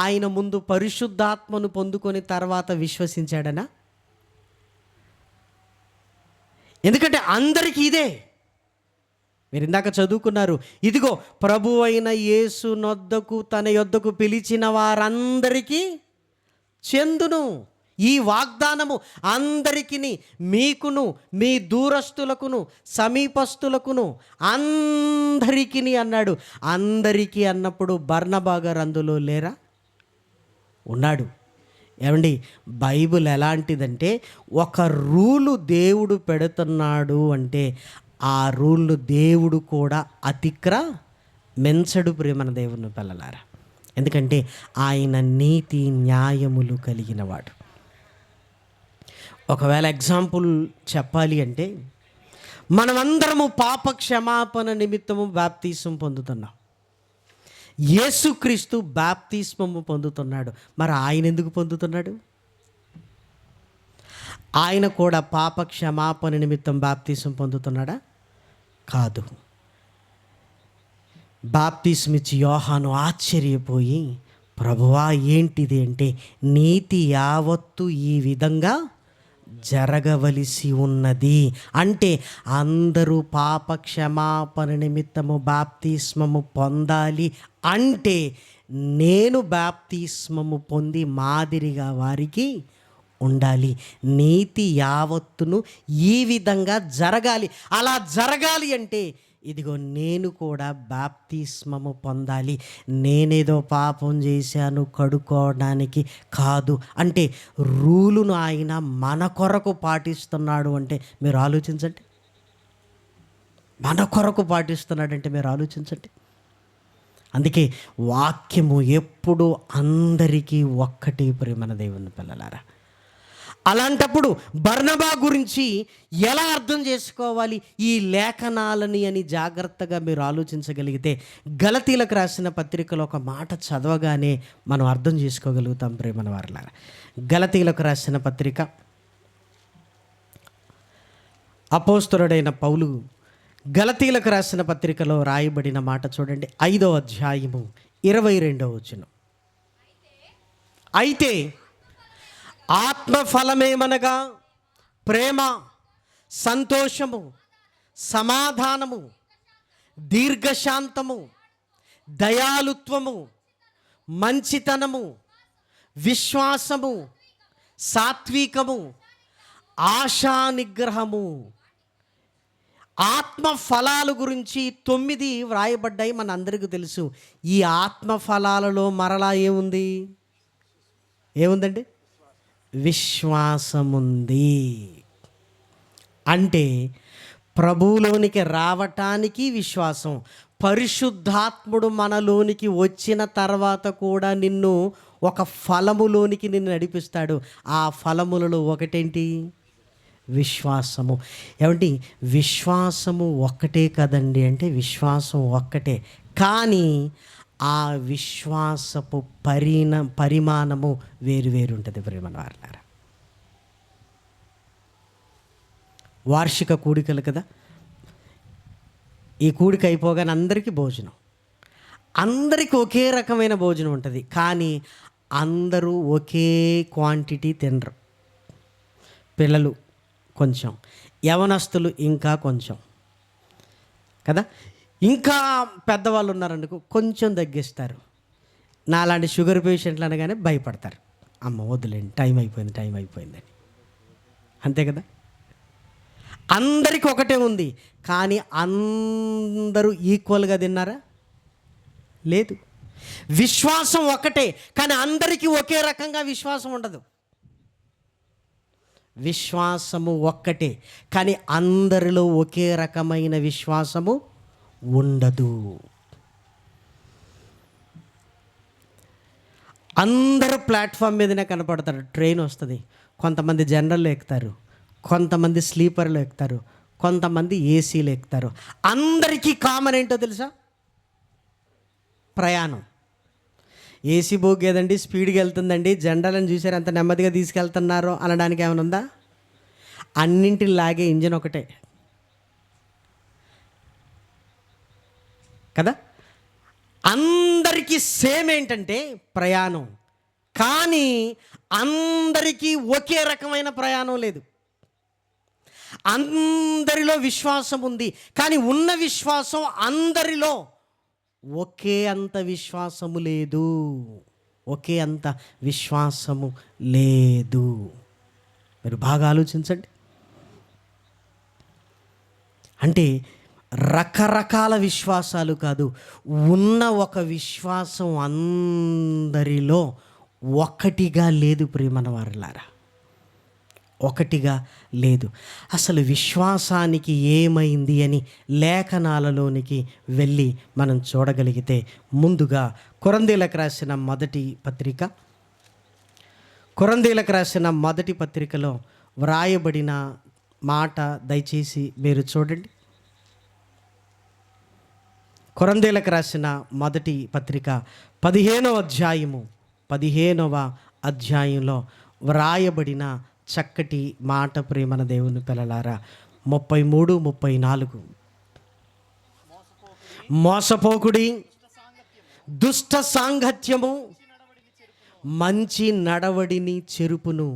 ఆయన ముందు పరిశుద్ధాత్మను పొందుకొని తర్వాత విశ్వసించాడనా? ఎందుకంటే అందరికీ ఇదే. మీరు ఇందాక చదువుకున్నారు, ఇదిగో ప్రభు అయిన యేసు నొద్దకు తన యొద్దకు పిలిచిన వారందరికీ చెందును. ఈ వాగ్దానము అందరికిని, మీకును, మీ దూరస్తులకును, సమీపస్తులకును, అందరికిని అన్నాడు. అందరికీ అన్నప్పుడు బర్నబా గారు అందులో లేరా? ఉన్నాడు. ఏమండి, బైబిల్ ఎలాంటిదంటే ఒక రూలు దేవుడు పెడుతున్నాడు అంటే ఆ రూల్ను దేవుడు కూడా అతిక్రమించడు ప్రేమన దేవుని పిల్లలారా. ఎందుకంటే ఆయన నీతి న్యాయములు కలిగిన వాడు. ఒకవేళ ఎగ్జాంపుల్ చెప్పాలి అంటే మనమందరము పాప క్షమాపణ నిమిత్తము బాప్తిస్మం పొందుతున్నాం. యేసుక్రీస్తు బాప్తిస్మము పొందుతున్నాడు. మరి ఆయన ఎందుకు పొందుతున్నాడు? ఆయన కూడా పాప క్షమాపణ నిమిత్తం బాప్తిస్మం పొందుతున్నాడా? కాదు. బాప్తిస్మిచ్చి యోహాను ఆశ్చర్యపోయి, ప్రభువా ఏంటిది అంటే, నీతి యావత్తు ఈ విధంగా జరగవలసి ఉన్నది. అంటే అందరూ పాప క్షమాపణ నిమిత్తము బాప్తిస్మము పొందాలి అంటే నేను బాప్తిస్మము పొంది మాదిరిగా వారికి ఉండాలి. నీతి యావత్తును ఈ విధంగా జరగాలి. అలా జరగాలి అంటే ఇదిగో నేను కూడా బాప్తిస్మము పొందాలి. నేనేదో పాపం చేశాను కడుక్కోవడానికి కాదు. అంటే రూలును ఆయన మన కొరకు పాటిస్తున్నాడు అంటే మీరు ఆలోచించండి. మన కొరకు పాటిస్తున్నాడంటే మీరు ఆలోచించండి. అందుకే వాక్యము ఎప్పుడు అందరికీ ఒక్కటి ప్రేమన దేవుని పిల్లలారా. అలాంటప్పుడు బర్నబా గురించి ఎలా అర్థం చేసుకోవాలి ఈ లేఖనాలని అని జాగ్రత్తగా మీరు ఆలోచించగలిగితే గలతీలకు రాసిన పత్రికలో ఒక మాట చదవగానే మనం అర్థం చేసుకోగలుగుతాం ప్రేమన వారలారా. గలతీలకు రాసిన పత్రిక, అపోస్తలుడైన పౌలు గలతీలకు రాసిన పత్రికలో రాయబడిన మాట చూడండి. 5వ అధ్యాయము 22వ వచనం. అయితే ఆత్మఫలమేమనగా ప్రేమ, సంతోషము, సమాధానము, దీర్ఘశాంతము, దయాలుత్వము, మంచితనము, విశ్వాసము, సాత్వికము, ఆశా నిగ్రహము. ఆత్మ ఫలాల గురించి 9 వ్రాయబడ్డాయి, మన అందరికీ తెలుసు. ఈ ఆత్మ ఫలాలలో మరలా ఏముందండి? విశ్వాసముంది. అంటే ప్రభువులోనికి రావటానికి విశ్వాసం. పరిశుద్ధాత్ముడు మనలోనికి వచ్చిన తర్వాత కూడా నిన్ను ఒక ఫలములోనికి నిన్ను నడిపిస్తాడు. ఆ ఫలములలో ఒకటేంటి? విశ్వాసము. ఏమంటే విశ్వాసము ఒక్కటే కదండి అంటే విశ్వాసం ఒక్కటే, కానీ ఆ విశ్వాసపు పరిమాణము వేరు వేరు ఉంటుంది. ప్రియమైన వారలారా, వార్షిక కూడికలు కదా, ఈ కూడిక అయిపోగానే అందరికీ భోజనం, అందరికీ ఒకే రకమైన భోజనం ఉంటుంది, కానీ అందరూ ఒకే క్వాంటిటీ తినరు. పిల్లలు కొంచెం, యవనస్తులు ఇంకా కొంచెం కదా, ఇంకా పెద్దవాళ్ళు ఉన్నారనుకో కొంచెం తగ్గిస్తారు. నాలాంటి షుగర్ పేషెంట్లు అనగానే భయపడతారు, అమ్మ వద్దులేండి టైం అయిపోయిందని. అంతే కదా. అందరికీ ఒకటే ఉంది, కానీ అందరూ ఈక్వల్గా తిన్నారా? లేదు. విశ్వాసం ఒకటే, కానీ అందరికీ ఒకే రకంగా విశ్వాసం ఉండదు. విశ్వాసము ఒక్కటే, కానీ అందరిలో ఒకే రకమైన విశ్వాసము ఉండదు. అందరూ ప్లాట్ఫామ్ మీదనే కనపడతారు. ట్రైన్ వస్తుంది, కొంతమంది జనరల్లో ఎక్కుతారు, కొంతమంది స్లీపర్లో ఎక్కుతారు, కొంతమంది ఏసీలో ఎక్కుతారు. అందరికీ కామన్ ఏంటో తెలుసా? ప్రయాణం. ఏసీ బోగి ఏదండి స్పీడ్గా వెళ్తుందండి, జనరల్ని చూసారు ఎంత నెమ్మదిగా తీసుకెళ్తున్నారో అనడానికి ఏమైనా ఉందా? అన్నింటిలాగే ఇంజిన్ ఒకటే కదా. అందరికీ సేమ్ ఏంటంటే ప్రయాణం, కానీ అందరికీ ఒకే రకమైన ప్రయాణం లేదు. అందరిలో విశ్వాసం ఉంది, కానీ ఉన్న విశ్వాసం అందరిలో ఒకే అంత విశ్వాసము లేదు. ఒకే అంత విశ్వాసము లేదు. మీరు బాగా ఆలోచించండి. అంటే రకరకాల విశ్వాసాలు కాదు, ఉన్న ఒక విశ్వాసం అందరిలో ఒకటిగా లేదు. ప్రియమైన వారలారా, ఒకటిగా లేదు. అసలు విశ్వాసానికి ఏమైంది అని లేఖనాలలోనికి వెళ్ళి మనం చూడగలిగితే, ముందుగా కొరింథీయులకు రాసిన మొదటి పత్రికలో వ్రాయబడిన మాట దయచేసి మీరు చూడండి. కొరింథీయులకు రాసిన మొదటి పత్రిక 15వ అధ్యాయంలో వ్రాయబడిన చక్కటి మాట ప్రేమన దేవుని పిల్లలారా, 33, 34. మోసపోకుడి, దుష్ట సాంగత్యము మంచి నడవడిని చెరుపును.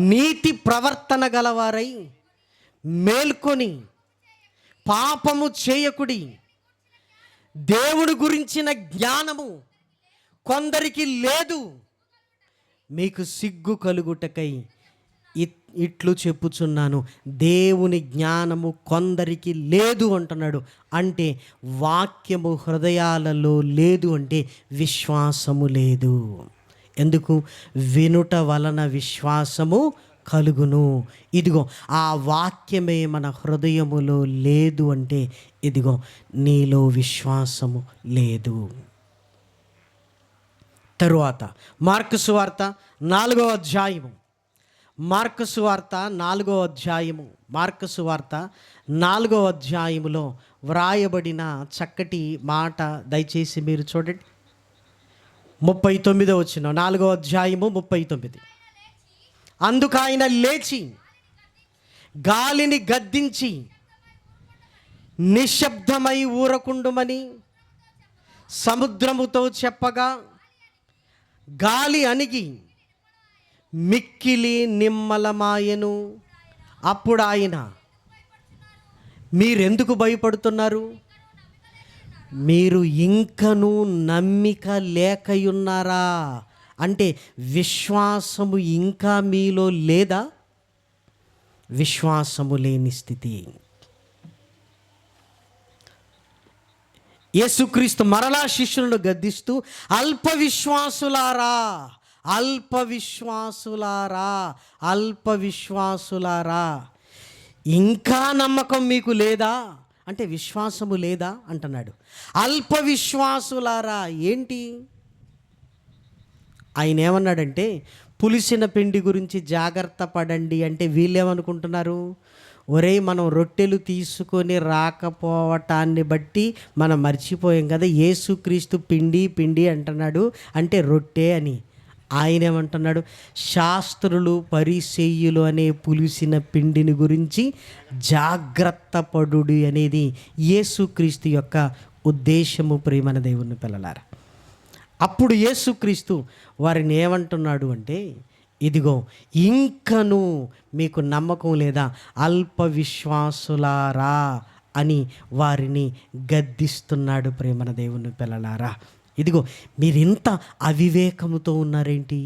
నీతి ప్రవర్తన గలవారై మేల్కొని పాపము చేయకుడి. దేవుని గురించిన జ్ఞానము కొందరికి లేదు, మీకు సిగ్గు కలుగుటకై ఇట్లు చెప్పుచున్నాను. దేవుని జ్ఞానము కొందరికి లేదు అంటున్నాడు. అంటే వాక్యము హృదయాలలో లేదు అంటే విశ్వాసము లేదు. ఎందుకు? వినుట వలన విశ్వాసము కలుగును. ఇదిగో ఆ వాక్యమే మన హృదయములో లేదు అంటే ఇదిగో నీలో విశ్వాసము లేదు. తరువాత మార్కు సువార్త 4వ అధ్యాయము, మార్కు సువార్త 4వ అధ్యాయములో వ్రాయబడిన చక్కటి మాట దయచేసి మీరు చూడండి. 39వ వచనం, 4వ అధ్యాయము 39. అందుకు ఆయన లేచి గాలిని గద్దించి నిశ్శబ్దమై ఊరకుండుమని సముద్రముతో చెప్పగా గాలి అణిగి మిక్కిలి నిమ్మలమాయెను. అప్పుడు ఆయన, మీరెందుకు భయపడుతున్నారు? మీరు ఇంకనూ నమ్మిక లేకయున్నారా? అంటే విశ్వాసము ఇంకా మీలో లేదా? విశ్వాసము లేని స్థితి. యేసుక్రీస్తు మరలా శిష్యులను గద్దిస్తూ, అల్ప విశ్వాసులారా అల్ప విశ్వాసులారా, అల్ప విశ్వాసులారా, ఇంకా నమ్మకం మీకు లేదా అంటే విశ్వాసము లేదా అంటున్నాడు. అల్ప విశ్వాసులారా ఏంటి? ఆయన ఏమన్నాడంటే పులిసిన పిండి గురించి జాగ్రత్త పడండి అంటే వీళ్ళేమనుకుంటున్నారు, ఒరే మనం రొట్టెలు తీసుకొని రాకపోవటాన్ని బట్టి మనం మర్చిపోయాం కదా, యేసుక్రీస్తు పిండి పిండి అంటున్నాడు అంటే రొట్టె అని. ఆయన ఏమంటున్నాడు, శాస్త్రులు పరిసెయ్యులు అనే పులిసిన పిండిని గురించి జాగ్రత్త పడుడి అనేది యేసుక్రీస్తు యొక్క ఉద్దేశము. ప్రియమైన దేవుని పిల్లలారా, అప్పుడు యేసుక్రీస్తు వారిని ఏమంటున్నాడు అంటే, ఇదిగో ఇంకను మీకు నమ్మకం లేదా అల్ప విశ్వాసులారా అని వారిని గద్దిస్తున్నాడు. ప్రేమన దేవుని పిల్లలారా, ఇదిగో మీరు ఇంత అవివేకముతో ఉన్నారేంటి?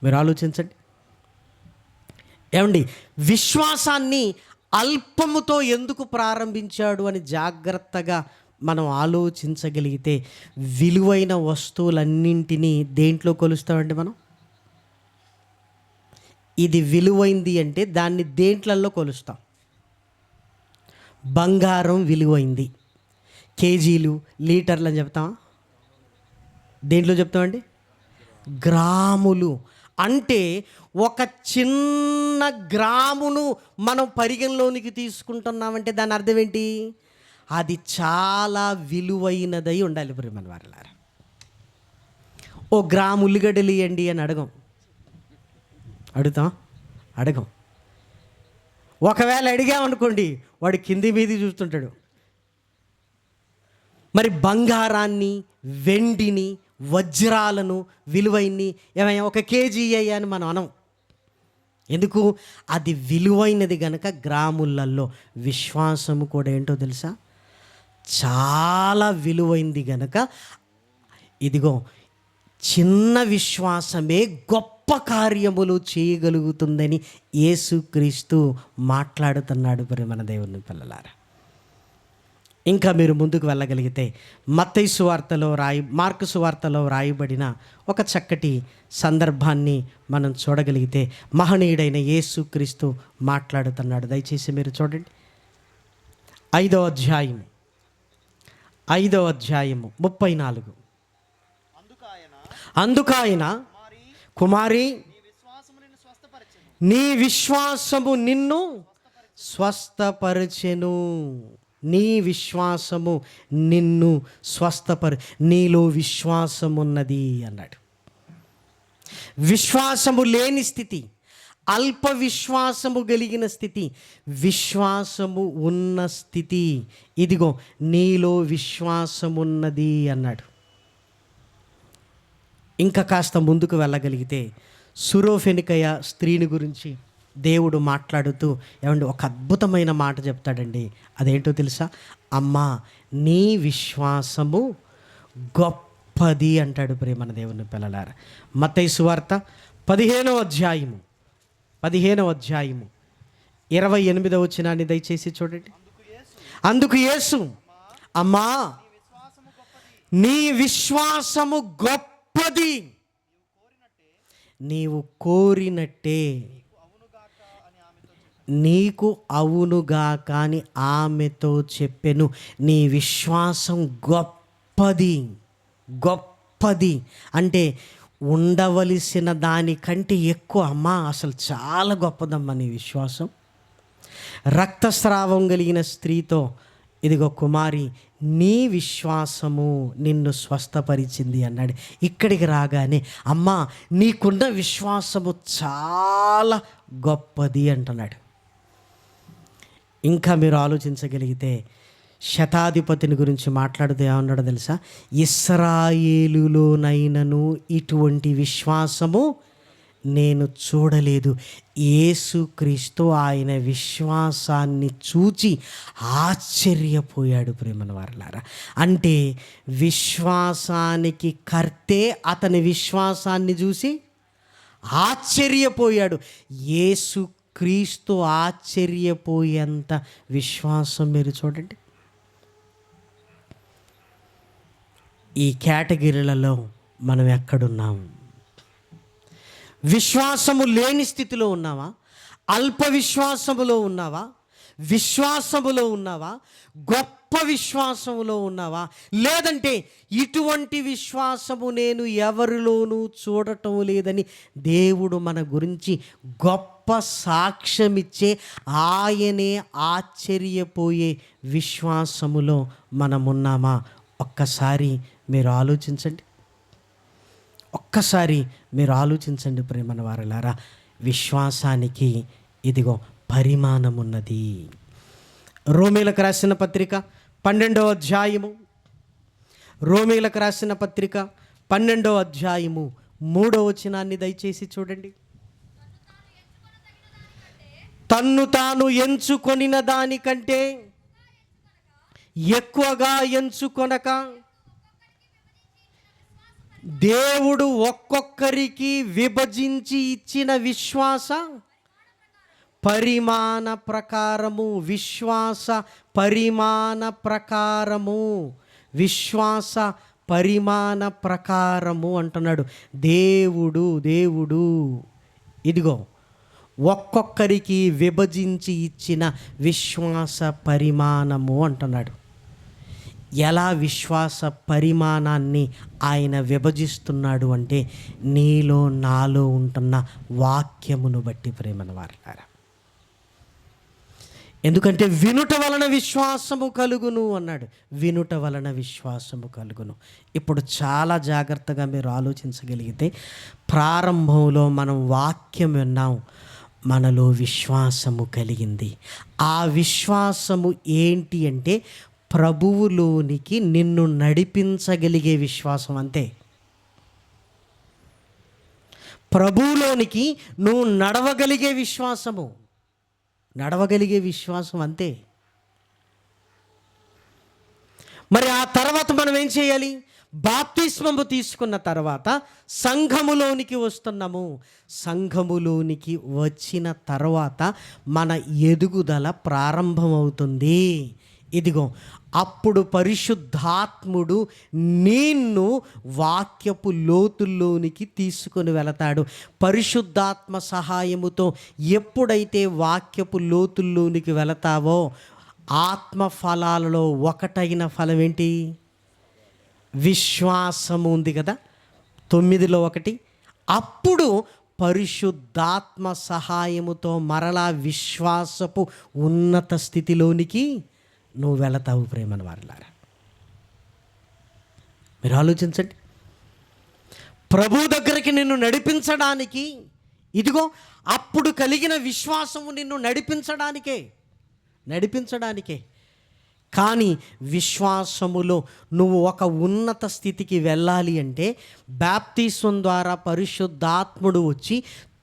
మీరు ఆలోచించండి. ఏమండి, విశ్వాసాన్ని అల్పముతో ఎందుకు ప్రారంభించాడు అని జాగ్రత్తగా మనం ఆలోచించగలిగితే విలువైన వస్తువులన్నింటినీ దేంట్లో కొలుస్తామండి మనం? ఇది విలువైంది అంటే దాన్ని దేంట్లలో కొలుస్తాం? బంగారం విలువైంది, కేజీలు లీటర్లు అని చెప్తామా? దేంట్లో చెప్తామండి? గ్రాములు. అంటే ఒక చిన్న గ్రామును మనం పరిగణలోనికి తీసుకుంటున్నామంటే దాని అర్థం ఏంటి? అది చాలా విలువైనదై ఉండాలి. ప్రియమైన వారలారా, ఓ గ్రాము ఉల్లిగడ్డలు ఇవ్వండి అని అడగం. ఒకవేళ అడిగామనుకోండి వాడు కింది మీది చూస్తుంటాడు. మరి బంగారాన్ని, వెండిని, వజ్రాలను విలువైన్ని ఏమయ్యా ఒక కేజీ అయ్యా అని మనం అనం. ఎందుకు? అది విలువైనది గనక. గ్రాములలో విశ్వాసము కూడా ఏంటో తెలుసా? చాలా విలువైంది గనక ఇదిగో చిన్న విశ్వాసమే గొప్ప కార్యములు చేయగలుగుతుందని యేసుక్రీస్తు మాట్లాడుతున్నాడు. ప్రియమైన దేవుని పిల్లలారా, ఇంకా మీరు ముందుకు వెళ్ళగలిగితే మత్తయి సువార్తలో మార్కు సువార్తలో రాయబడిన ఒక చక్కటి సందర్భాన్ని మనం చూడగలిగితే మహనీయుడైన యేసుక్రీస్తు మాట్లాడుతున్నాడు. దయచేసి మీరు చూడండి. 5వ అధ్యాయము 34. అందుకాయన, కుమారి నీ విశ్వాసము నిన్ను స్వస్థపరచెను, నీ విశ్వాసము నిన్ను నీలో విశ్వాసమున్నది అన్నాడు. విశ్వాసము లేని స్థితి, అల్ప విశ్వాసము కలిగిన స్థితి, విశ్వాసము ఉన్న స్థితి. ఇదిగో నీలో విశ్వాసమున్నది అన్నాడు. ఇంకా కాస్త ముందుకు వెళ్ళగలిగితే సురోఫెనికయ స్త్రీని గురించి దేవుడు మాట్లాడుతూ ఏమండి ఒక అద్భుతమైన మాట చెప్తాడండి. అదేంటో తెలుసా? అమ్మా నీ విశ్వాసము గొప్పది అంటాడు. ప్రియమైన దేవుని పిల్లలారా, మత్తయి సువార్త 15వ అధ్యాయము 28వ వచనాన్ని దయచేసి చూడండి. అందుకు యేసు, అమ్మా నీ విశ్వాసము గొప్పది, నీవు కోరినట్టే నీకు అవునుగా కానీ ఆమెతో చెప్పెను. నీ విశ్వాసం గొప్పది అంటే ఉండవలసిన దానికంటే ఎక్కువ. అమ్మా అసలు చాలా గొప్పదమ్మా నీ విశ్వాసం. రక్తస్రావం కలిగిన స్త్రీతో ఇదిగో కుమారి నీ విశ్వాసము నిన్ను స్వస్థపరిచింది అన్నాడు. ఇక్కడికి రాగానే అమ్మా నీకున్న విశ్వాసము చాలా గొప్పది అంటున్నాడు. ఇంకా మీరు ఆలోచించగలిగితే శతాధిపతిని గురించి మాట్లాడుతూ ఏమన్నాడో తెలుసా? ఇశ్రాయేలులోనైనను ఇటువంటి విశ్వాసము నేను చూడలేదు. యేసుక్రీస్తు ఆయన విశ్వాసాన్ని చూచి ఆశ్చర్యపోయాడు. ప్రేమల వారలారా, అంటే విశ్వాసానికి కర్తే అతని విశ్వాసాన్ని చూసి ఆశ్చర్యపోయాడు. యేసుక్రీస్తు ఆశ్చర్యపోయేంత విశ్వాసం మీరు చూడండి. ఈ కేటగిరీలలో మనం ఎక్కడున్నాం? విశ్వాసము లేని స్థితిలో ఉన్నావా? అల్ప విశ్వాసములో ఉన్నావా? విశ్వాసములో ఉన్నావా? గొప్ప విశ్వాసములో ఉన్నావా? లేదంటే ఇటువంటి విశ్వాసము నేను ఎవరిలోనూ చూడటం లేదని దేవుడు మన గురించి గొప్ప సాక్ష్యమిచ్చే ఆయనే ఆశ్చర్యపోయే విశ్వాసములో మనమున్నామా? ఒక్కసారి మీరు ఆలోచించండి. ఒక్కసారి మీరు ఆలోచించండి ప్రేమన వారలారా. విశ్వాసానికి ఇదిగో పరిమాణం ఉన్నది. రోమీలకు రాసిన పత్రిక 12వ అధ్యాయము, రోమీలకు రాసిన పత్రిక 12వ అధ్యాయము 3వ వచనాన్ని దయచేసి చూడండి. తన్ను తాను ఎంచుకొనిన దానికంటే ఎక్కువగా ఎంచుకొనక దేవుడు ఒక్కొక్కరికి విభజించి ఇచ్చిన విశ్వాస పరిమాణ ప్రకారము, విశ్వాస పరిమాణ ప్రకారము, విశ్వాస పరిమాణ ప్రకారము అంటున్నాడు. దేవుడు ఇదిగో ఒక్కొక్కరికి విభజించి ఇచ్చిన విశ్వాస పరిమాణము అంటున్నాడు. ఎలా విశ్వాస పరిమాణాన్ని ఆయన విభజిస్తున్నాడు అంటే నీలో నాలో ఉంటున్న వాక్యమును బట్టి ప్రేమన వారలారా. ఎందుకంటే వినుట వలన విశ్వాసము కలుగును అన్నాడు. వినుట వలన విశ్వాసము కలుగును. ఇప్పుడు చాలా జాగ్రత్తగా మీరు ఆలోచించగలిగితే, ప్రారంభంలో మనం వాక్యం విన్నాం, మనలో విశ్వాసము కలిగింది. ఆ విశ్వాసము ఏంటి అంటే ప్రభువులోనికి నిన్ను నడిపించగలిగే విశ్వాసం, అంతే. ప్రభువులోనికి నువ్వు నడవగలిగే విశ్వాసము, నడవగలిగే విశ్వాసం, అంతే. మరి ఆ తర్వాత మనం ఏం చేయాలి? బాప్తిస్మము తీసుకున్న తర్వాత సంఘములోనికి వస్తున్నాము. సంఘములోనికి వచ్చిన తర్వాత మన ఎదుగుదల ప్రారంభమవుతుంది. ఇదిగో అప్పుడు పరిశుద్ధాత్ముడు నిన్ను వాక్యపు లోతుల్లోనికి తీసుకొని వెళతాడు. పరిశుద్ధాత్మ సహాయముతో ఎప్పుడైతే వాక్యపు లోతుల్లోనికి వెళతావో, ఆత్మ ఫలాలలో ఒకటైన ఫలం ఏంటి? విశ్వాసము ఉంది కదా, 9లో 1. అప్పుడు పరిశుద్ధాత్మ సహాయముతో మరలా విశ్వాసపు ఉన్నత స్థితిలోనికి నువ్వు వెళతావు ప్రేమన వారలారా. మీరు ఆలోచించండి. ప్రభు దగ్గరికి నిన్ను నడిపించడానికి, ఇదిగో అప్పుడు కలిగిన విశ్వాసము నిన్ను నడిపించడానికే. కానీ విశ్వాసములో నువ్వు ఒక ఉన్నత స్థితికి వెళ్ళాలి అంటే బాప్తిస్మం ద్వారా పరిశుద్ధాత్ముడు వచ్చి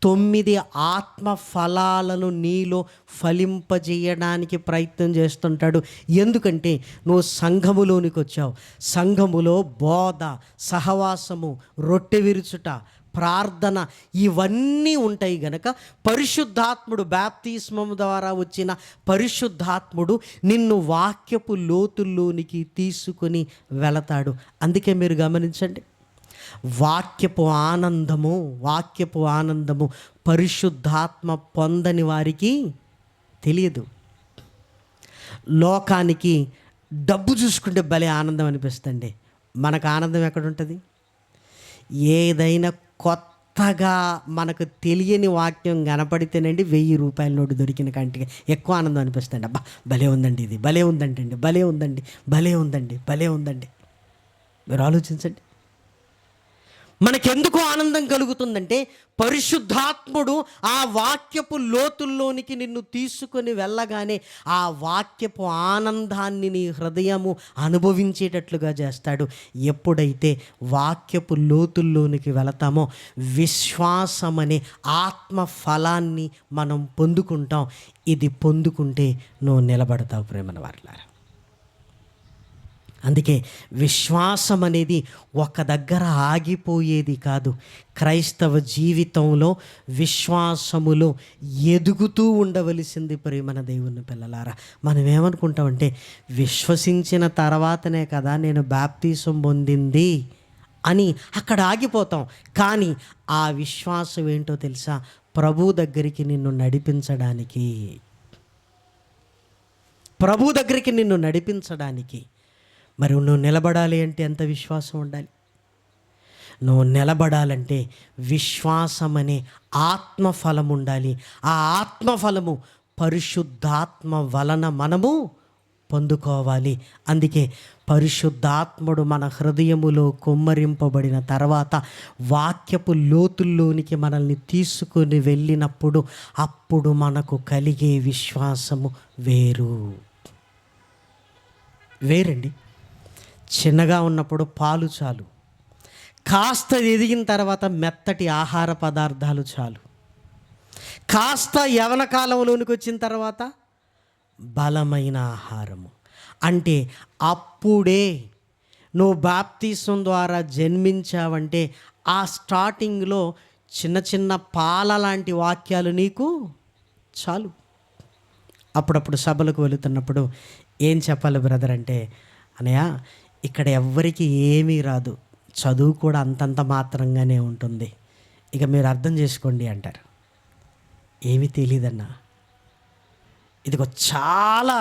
9 ఆత్మ ఫలాలను నీలో ఫలింపజేయడానికి ప్రయత్నం చేస్తుంటాడు. ఎందుకంటే నువ్వు సంఘములోనికి వచ్చావు. సంఘములో బోధ, సహవాసము, రొట్టె విరుచుట, ప్రార్థన ఇవన్నీ ఉంటాయి గనక పరిశుద్ధాత్ముడు, బాప్తిస్మము ద్వారా వచ్చిన పరిశుద్ధాత్ముడు నిన్ను వాక్యపు లోతుల్లోనికి తీసుకొని వెళతాడు. అందుకే మీరు గమనించండి, వాక్యపు ఆనందము పరిశుద్ధాత్మ పొందని వారికి తెలియదు. లోకానికి డబ్బు చూసుకుంటే భలే ఆనందం అనిపిస్తుంది. మనకు ఆనందం ఎక్కడుంటుంది? ఏదైనా కొత్తగా మనకు తెలియని వాక్యం కనపడితేనండి 1000 రూపాయల నోటు దొరికిన కంటికి ఎక్కువ ఆనందం అనిపిస్తుంది. అబ్బా భలే ఉందండి, ఇది భలే ఉందండి, భలే ఉందండి. మీరు ఆలోచించండి, మనకెందుకు ఆనందం కలుగుతుందంటే పరిశుద్ధాత్ముడు ఆ వాక్యపు లోతుల్లోనికి నిన్ను తీసుకొని వెళ్ళగానే ఆ వాక్యపు ఆనందాన్ని నీ హృదయము అనుభవించేటట్లుగా చేస్తాడు. ఎప్పుడైతే వాక్యపు లోతుల్లోనికి వెళతామో విశ్వాసం అనే ఆత్మ ఫలాన్ని మనం పొందుకుంటాం. ఇది పొందుకుంటే నువ్వు నిలబడతావు ప్రేమన వారలారా. అందుకే విశ్వాసం అనేది ఒక దగ్గర ఆగిపోయేది కాదు. క్రైస్తవ జీవితంలో విశ్వాసములో ఎదుగుతూ ఉండవలసింది ప్రేమన దేవుని పిల్లలారా. మనం ఏమనుకుంటామంటే విశ్వసించిన తర్వాతనే కదా నేను బాప్తిసం పొందింది అని అక్కడ ఆగిపోతాం. కానీ ఆ విశ్వాసం ఏంటో తెలుసా? ప్రభు దగ్గరికి నిన్ను నడిపించడానికి, ప్రభు దగ్గరికి నిన్ను నడిపించడానికి. మరి నువ్వు నిలబడాలి అంటే ఎంత విశ్వాసం ఉండాలి? నువ్వు నిలబడాలంటే విశ్వాసం అనే ఆత్మఫలం ఉండాలి. ఆ ఆత్మఫలము పరిశుద్ధాత్మ వలన మనము పొందుకోవాలి. అందుకే పరిశుద్ధాత్ముడు మన హృదయములో కుమ్మరింపబడిన తర్వాత వాక్యపు లోతుల్లోనికి మనల్ని తీసుకొని వెళ్ళినప్పుడు అప్పుడు మనకు కలిగే విశ్వాసము వేరండి. చిన్నగా ఉన్నప్పుడు పాలు చాలు, కాస్త ఎదిగిన తర్వాత మెత్తటి ఆహార పదార్థాలు చాలు, కాస్త యవన కాలంలోనికి వచ్చిన తర్వాత బలమైన ఆహారము. అంటే అప్పుడే నువ్వు బాప్తీసం ద్వారా జన్మించావంటే ఆ స్టార్టింగ్లో చిన్న చిన్న పాల లాంటి వాక్యాలు నీకు చాలు. అప్పుడప్పుడు సభలకు వెళుతున్నప్పుడు ఏం చెప్పాలి బ్రదర్ అంటే, అనయ్య ఇక్కడ ఎవ్వరికి ఏమీ రాదు, చదువు కూడా అంతంత మాత్రంగానే ఉంటుంది, ఇక మీరు అర్థం చేసుకోండి అంటారు. ఏమీ తెలియదన్నా, ఇదిగో చాలా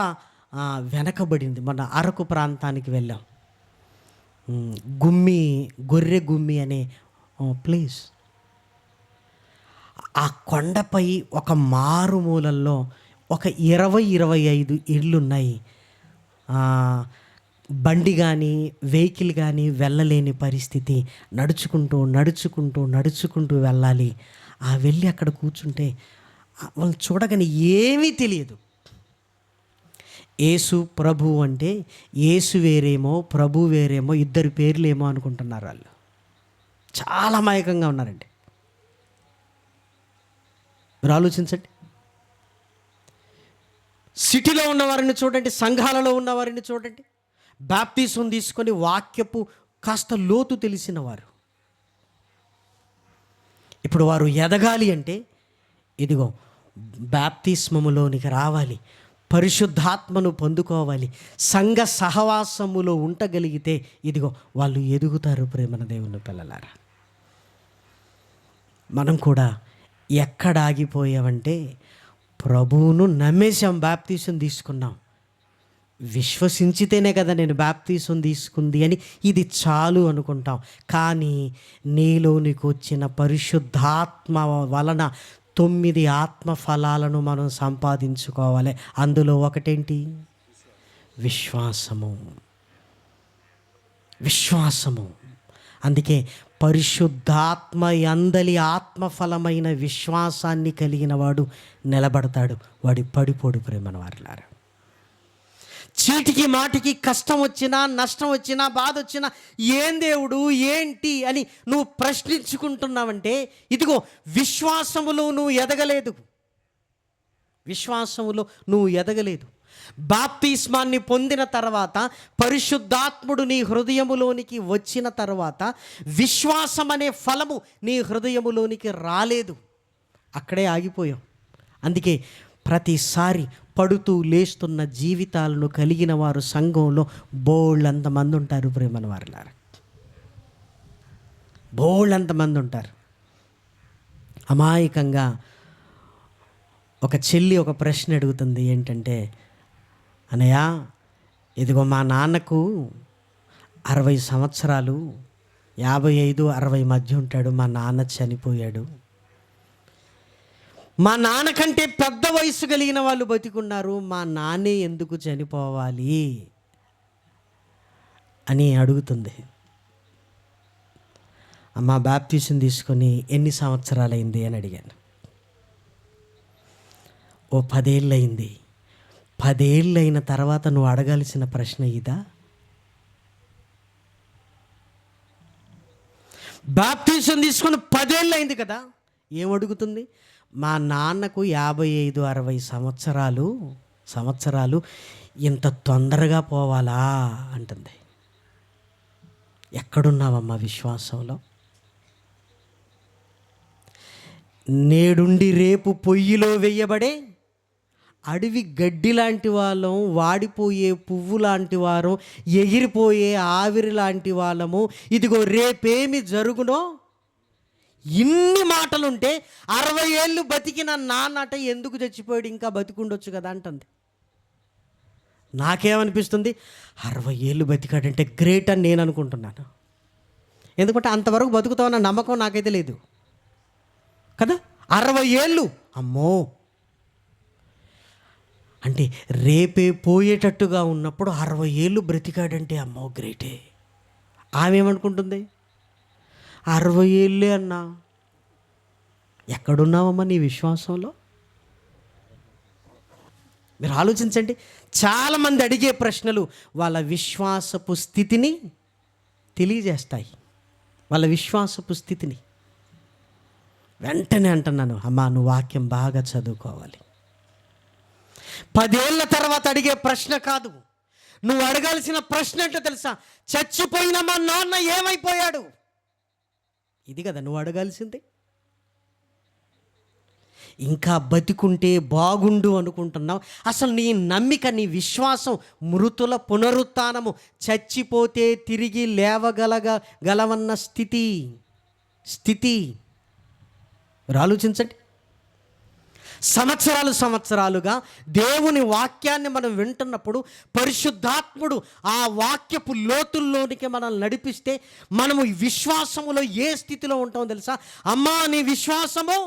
వెనకబడింది. మన అరకు ప్రాంతానికి వెళ్ళాం. గొర్రె గుమ్మి అనే ప్లేస్. ఆ కొండపై ఒక మారుమూలల్లో ఒక 20-25 ఇళ్ళున్నాయి. బండి కానీ వెహికల్ కానీ వెళ్ళలేని పరిస్థితి. నడుచుకుంటూ వెళ్ళాలి. వెళ్ళి అక్కడ కూర్చుంటే వాళ్ళు చూడగానే ఏమీ తెలియదు. యేసు ప్రభు అంటే యేసు వేరేమో ప్రభు వేరేమో, ఇద్దరు పేర్లేమో అనుకుంటున్నారు వాళ్ళు. చాలా అమాయకంగా ఉన్నారండి. మీరు ఆలోచించండి. సిటీలో ఉన్నవారిని చూడండి, సంఘాలలో ఉన్నవారిని చూడండి, బాప్తీసం తీసుకొని వాక్యపు కాస్త లోతు తెలిసిన వారు. ఇప్పుడు వారు ఎదగాలి అంటే ఇదిగో బాప్తిస్మములోనికి రావాలి, పరిశుద్ధాత్మను పొందుకోవాలి, సంఘ సహవాసములో ఉండగలిగితే ఇదిగో వాళ్ళు ఎదుగుతారు. ప్రేమన దేవుని పిల్లలారా, మనం కూడా ఎక్కడ ఆగిపోయామంటే ప్రభువును నమ్మేశాం, బాప్తీసం తీసుకున్నాం, విశ్వసించితేనే కదా నేను బాప్తీసం తీసుకుంది అని ఇది చాలు అనుకుంటాం. కానీ నీలోనికి వచ్చిన పరిశుద్ధాత్మ వలన 9 ఆత్మ ఫలాలను మనం సంపాదించుకోవాలి. అందులో ఒకటేంటి? విశ్వాసము. అందుకే పరిశుద్ధాత్మ యందలి ఆత్మఫలమైన విశ్వాసాన్ని కలిగిన వాడు నిలబడతాడు, వాడి పడిపోడు. ప్రేమన వారిలారా, చీటికి మాటికి కష్టం వచ్చినా, నష్టం వచ్చినా, బాధ వచ్చినా ఏం దేవుడు ఏంటి అని నువ్వు ప్రశ్నించుకుంటున్నావంటే ఇదిగో విశ్వాసములో నువ్వు ఎదగలేదు. బాప్తిస్మాన్ని పొందిన తర్వాత, పరిశుద్ధాత్ముడు నీ హృదయములోనికి వచ్చిన తర్వాత విశ్వాసం అనే ఫలము నీ హృదయములోనికి రాలేదు, అక్కడే ఆగిపోయాం. అందుకే ప్రతిసారి పడుతూ లేస్తున్న జీవితాలను కలిగిన వారు సంఘంలో బోళ్ళంతమంది ఉంటారు. ప్రేమన వారిలారా, బోళ్ళంతమంది ఉంటారు. అమాయకంగా ఒక చెల్లి ఒక ప్రశ్న అడుగుతుంది. ఏంటంటే, అనయ్య ఇదిగో మా నాన్నకు 60 సంవత్సరాలు, 55-60 మధ్య ఉంటాడు, మా నాన్న చనిపోయాడు, మా నాన్న కంటే పెద్ద వయసు కలిగిన వాళ్ళు బతికున్నారు, మా నాన్నే ఎందుకు చనిపోవాలి అని అడుగుతుంది. అమ్మ బాప్తీసం తీసుకొని ఎన్ని సంవత్సరాలైంది అని అడిగాను. ఓ 10 ఏళ్ళు అయింది. 10 ఏళ్ళు అయిన తర్వాత నువ్వు అడగాల్సిన ప్రశ్న ఇదా? బాప్తీసం తీసుకొని 10 ఏళ్ళు అయింది కదా, ఏమడుగుతుంది? మా నాన్నకు 55-60 సంవత్సరాలు ఇంత తొందరగా పోవాలా అంటుంది. ఎక్కడున్నావమ్మా విశ్వాసంలో? నేడుండి రేపు పొయ్యిలో వేయబడే అడవి గడ్డి లాంటి వాళ్ళం, వాడిపోయే పువ్వు లాంటి వారం, ఎగిరిపోయే ఆవిరి లాంటి వాళ్ళము. ఇదిగో రేపేమి జరుగునో, ఇన్ని మాటలుంటే 60 ఏళ్ళు బతికిన నాన్నట ఎందుకు చచ్చిపోయాడు, ఇంకా బతికుండొచ్చు కదా అంటుంది. నాకేమనిపిస్తుంది, 60 ఏళ్ళు బతికాడంటే గ్రేట్ అని నేను అనుకుంటున్నాను. ఎందుకంటే అంతవరకు బతుకుతామన్న నమ్మకం నాకైతే లేదు కదా. 60 ఏళ్ళు అమ్మో అంటే రేపే పోయేటట్టుగా ఉన్నప్పుడు 60 ఏళ్ళు బ్రతికాడంటే అమ్మో గ్రేటే. ఆమె ఏమనుకుంటుంది, 60 ఏళ్ళే అన్నా, ఎక్కడున్నావమ్మా నీ విశ్వాసంలో? మీరు ఆలోచించండి. చాలామంది అడిగే ప్రశ్నలు వాళ్ళ విశ్వాసపు స్థితిని తెలియజేస్తాయి. వాళ్ళ విశ్వాసపు స్థితిని వెంటనే అంటున్నాను, అమ్మా నువ్వు వాక్యం బాగా చదువుకోవాలి. 10 ఏళ్ళ తర్వాత అడిగే ప్రశ్న కాదు. నువ్వు అడగాల్సిన ప్రశ్న ఏంటో తెలుసా? చచ్చిపోయిన మా నాన్న ఏమైపోయాడు? ఇది కదా నువ్వు అడగాల్సింది. ఇంకా బతికుంటే బాగుండు అనుకుంటున్నావు. అసలు నీ నమ్మిక, నీ విశ్వాసం మృతుల పునరుత్థానము, చచ్చిపోతే తిరిగి లేవగలవన్న స్థితి మీరు ఆలోచించండి. సంవత్సరాలుగా దేవుని వాక్యాన్ని మనం వింటున్నప్పుడు పరిశుద్ధాత్ముడు ఆ వాక్యపు లోతుల్లోనికి మనల్ని నడిపిస్తే మనము విశ్వాసములో ఏ స్థితిలో ఉంటామో తెలుసా? అమ్మా నీ విశ్వాసము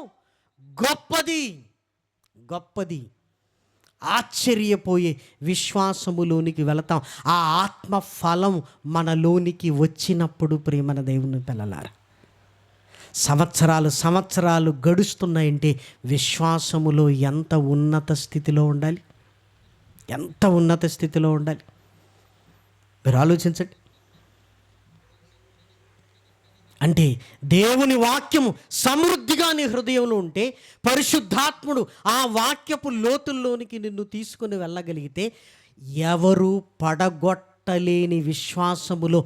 గొప్పది, ఆశ్చర్యపోయే విశ్వాసములోనికి వెళతాం. ఆ ఆత్మ ఫలం మనలోనికి వచ్చినప్పుడు ప్రియమైన దేవుని పిల్లలారా, సంవత్సరాలు గడుస్తున్నాయంటే విశ్వాసములో ఎంత ఉన్నత స్థితిలో ఉండాలి, మీరు ఆలోచించండి. అంటే దేవుని వాక్యము సమృద్ధిగా నీ హృదయంలో ఉంటే, పరిశుద్ధాత్ముడు ఆ వాక్యపు లోతుల్లోనికి నిన్ను తీసుకుని వెళ్ళగలిగితే, ఎవరు పడగొట్టలేని విశ్వాసములో,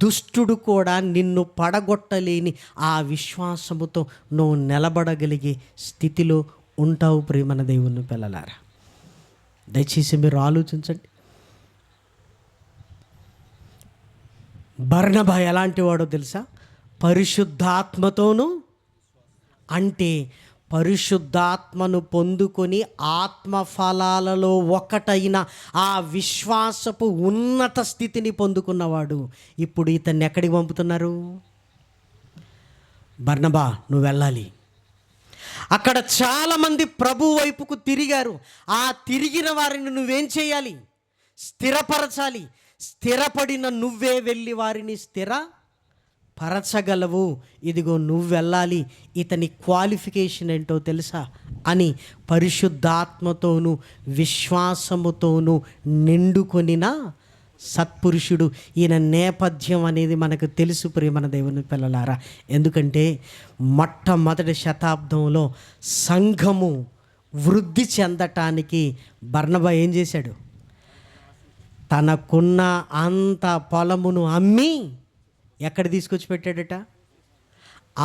దుష్టుడు కూడా నిన్ను పడగొట్టలేని ఆ విశ్వాసముతో నువ్వు నిలబడగలిగే స్థితిలో ఉంటావు ప్రియమైన దేవుని పిల్లలారా. దయచేసి మీరు ఆలోచించండి. బర్నబా ఎలాంటి వాడో తెలుసా? పరిశుద్ధాత్మతోను, అంటే పరిశుద్ధాత్మను పొందుకొని ఆత్మఫలాలలో ఒకటైన ఆ విశ్వాసపు ఉన్నత స్థితిని పొందుకున్నవాడు. ఇప్పుడు ఇతన్ని ఎక్కడికి పంపుతున్నారు? బర్నబా నువ్వు వెళ్ళాలి. అక్కడ చాలామంది ప్రభు వైపుకు తిరిగారు. ఆ తిరిగిన వారిని నువ్వేం చేయాలి? స్థిరపరచాలి. స్థిరపడిన నువ్వే వెళ్ళి వారిని స్థిరపరచగలవు. ఇదిగో నువ్వు వెళ్ళాలి. ఇతని క్వాలిఫికేషన్ ఏంటో తెలుసా అని పరిశుద్ధాత్మతోనూ విశ్వాసముతోనూ నిండుకొనిన సత్పురుషుడు. ఈయన నేపథ్యం అనేది మనకు తెలుసు ప్రియమైన దేవుని పిల్లలారా. ఎందుకంటే మొట్టమొదటి శతాబ్దంలో సంఘము వృద్ధి చెందటానికి బర్నబా ఏం చేశాడు? తనకున్న అంత పొలమును అమ్మి ఎక్కడ తీసుకొచ్చి పెట్టాడట?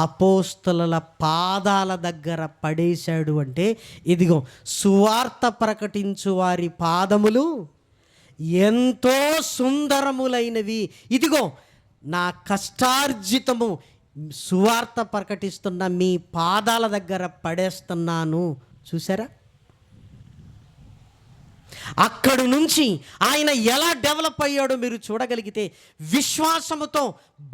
అపోస్తలుల పాదాల దగ్గర పడేశాడు. అంటే ఇదిగో సువార్త ప్రకటించు వారి పాదములు ఎంతో సుందరములైనవి, ఇదిగో నా కష్టార్జితము సువార్త ప్రకటిస్తున్న మీ పాదాల దగ్గర పడేస్తున్నాను. చూసారా? అక్కడి నుంచి ఆయన ఎలా డెవలప్ అయ్యాడో మీరు చూడగలిగితే, విశ్వాసముతో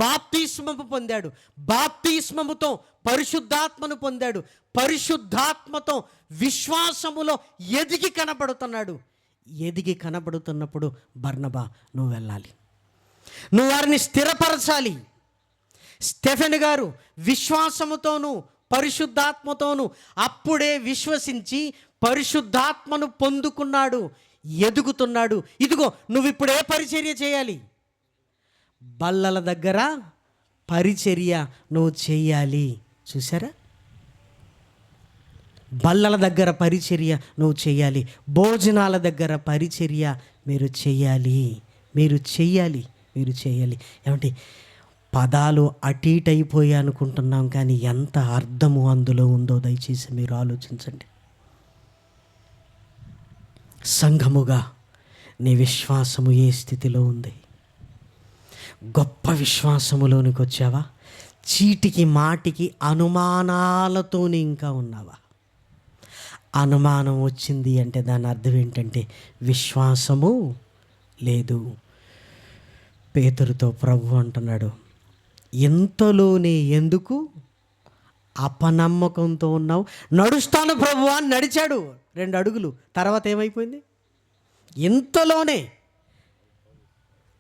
బాప్తిస్మము పొందాడు, బాప్తిస్మముతో పరిశుద్ధాత్మను పొందాడు, పరిశుద్ధాత్మతో విశ్వాసములో ఎదిగి కనబడుతున్నాడు. ఎదిగి కనబడుతున్నప్పుడు బర్నబా నువ్వు వెళ్ళాలి, నువ్వు వారిని స్థిరపరచాలి. స్టెఫెన్ గారు విశ్వాసముతోనూ పరిశుద్ధాత్మతోనూ అప్పుడే విశ్వసించి పరిశుద్ధాత్మను పొందుకున్నాడు, ఎదుగుతున్నాడు. ఇదిగో నువ్వు ఇప్పుడు ఏ పరిచర్య చేయాలి? బల్లల దగ్గర పరిచర్య నువ్వు చేయాలి. చూసారా? బల్లల దగ్గర పరిచర్య నువ్వు చేయాలి, భోజనాల దగ్గర పరిచర్య మీరు చేయాలి. ఏమంటే పదాలు అటు ఇటు అయిపోయాయి అనుకుంటున్నాం, కానీ ఎంత అర్థము అందులో ఉందో దయచేసి మీరు ఆలోచించండి. సంఘముగా నీ విశ్వాసము ఏ స్థితిలో ఉంది? గొప్ప విశ్వాసములోనికి వచ్చావా? చీటికి మాటికి అనుమానాలతోనే ఇంకా ఉన్నావా? అనుమానం వచ్చింది అంటే దాని అర్థం ఏంటంటే విశ్వాసము లేదు. పేతురుతో ప్రభు అంటున్నాడు, ఇంతలోనే ఎందుకు అపనమ్మకంతో ఉన్నావు? నడుస్తాను ప్రభు అని నడిచాడు 2 అడుగులు, తర్వాత ఏమైపోయింది? ఇంతలోనే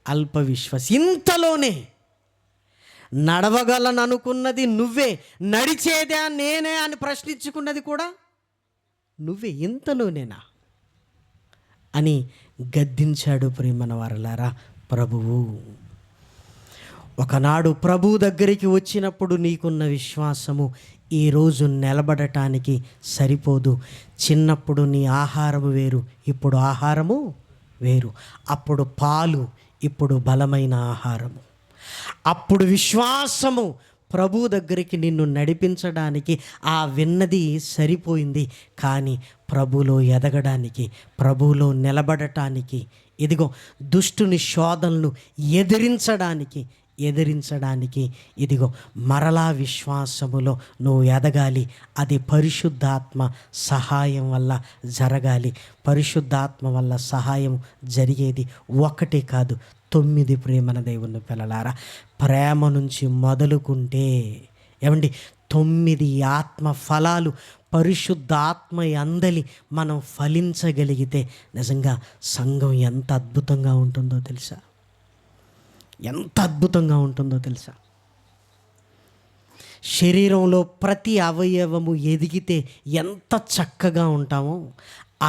అల్ప విశ్వాస. ఇంతలోనే నడవగలను అనుకున్నది నువ్వే, నడిచేదే నేనే అని ప్రశ్నించుకున్నది కూడా నువ్వే. ఇంతలోనేనా అని గద్దించాడు ప్రియమైన వారలారా ప్రభువు. ఒకనాడు ప్రభు దగ్గరికి వచ్చినప్పుడు నీకున్న విశ్వాసము ఈరోజు నిలబడటానికి సరిపోదు. చిన్నప్పుడు నీ ఆహారము వేరు, ఇప్పుడు ఆహారము వేరు. అప్పుడు పాలు, ఇప్పుడు బలమైన ఆహారము. అప్పుడు విశ్వాసము ప్రభు దగ్గరికి నిన్ను నడిపించడానికి ఆ విన్నది సరిపోయింది. కానీ ప్రభులో ఎదగడానికి, ప్రభులో నిలబడటానికి, ఇదిగో దుష్టుని శోధనలు ఎదిరించడానికి ఇదిగో మరలా విశ్వాసములో నువ్వు ఎదగాలి. అది పరిశుద్ధాత్మ సహాయం వల్ల జరగాలి. పరిశుద్ధాత్మ వల్ల సహాయం జరిగేది 1 కాదు 9. ప్రేమన దేవుని పిల్లలారా, ప్రేమ నుంచి మొదలుకుంటే ఏమండి 9 ఆత్మ ఫలాలు పరిశుద్ధాత్మ అందలి మనం ఫలించగలిగితే నిజంగా సంఘం ఎంత అద్భుతంగా ఉంటుందో తెలుసా? ఎంత అద్భుతంగా ఉంటుందో తెలుసా? శరీరంలో ప్రతి అవయవము ఎదిగితే ఎంత చక్కగా ఉంటామో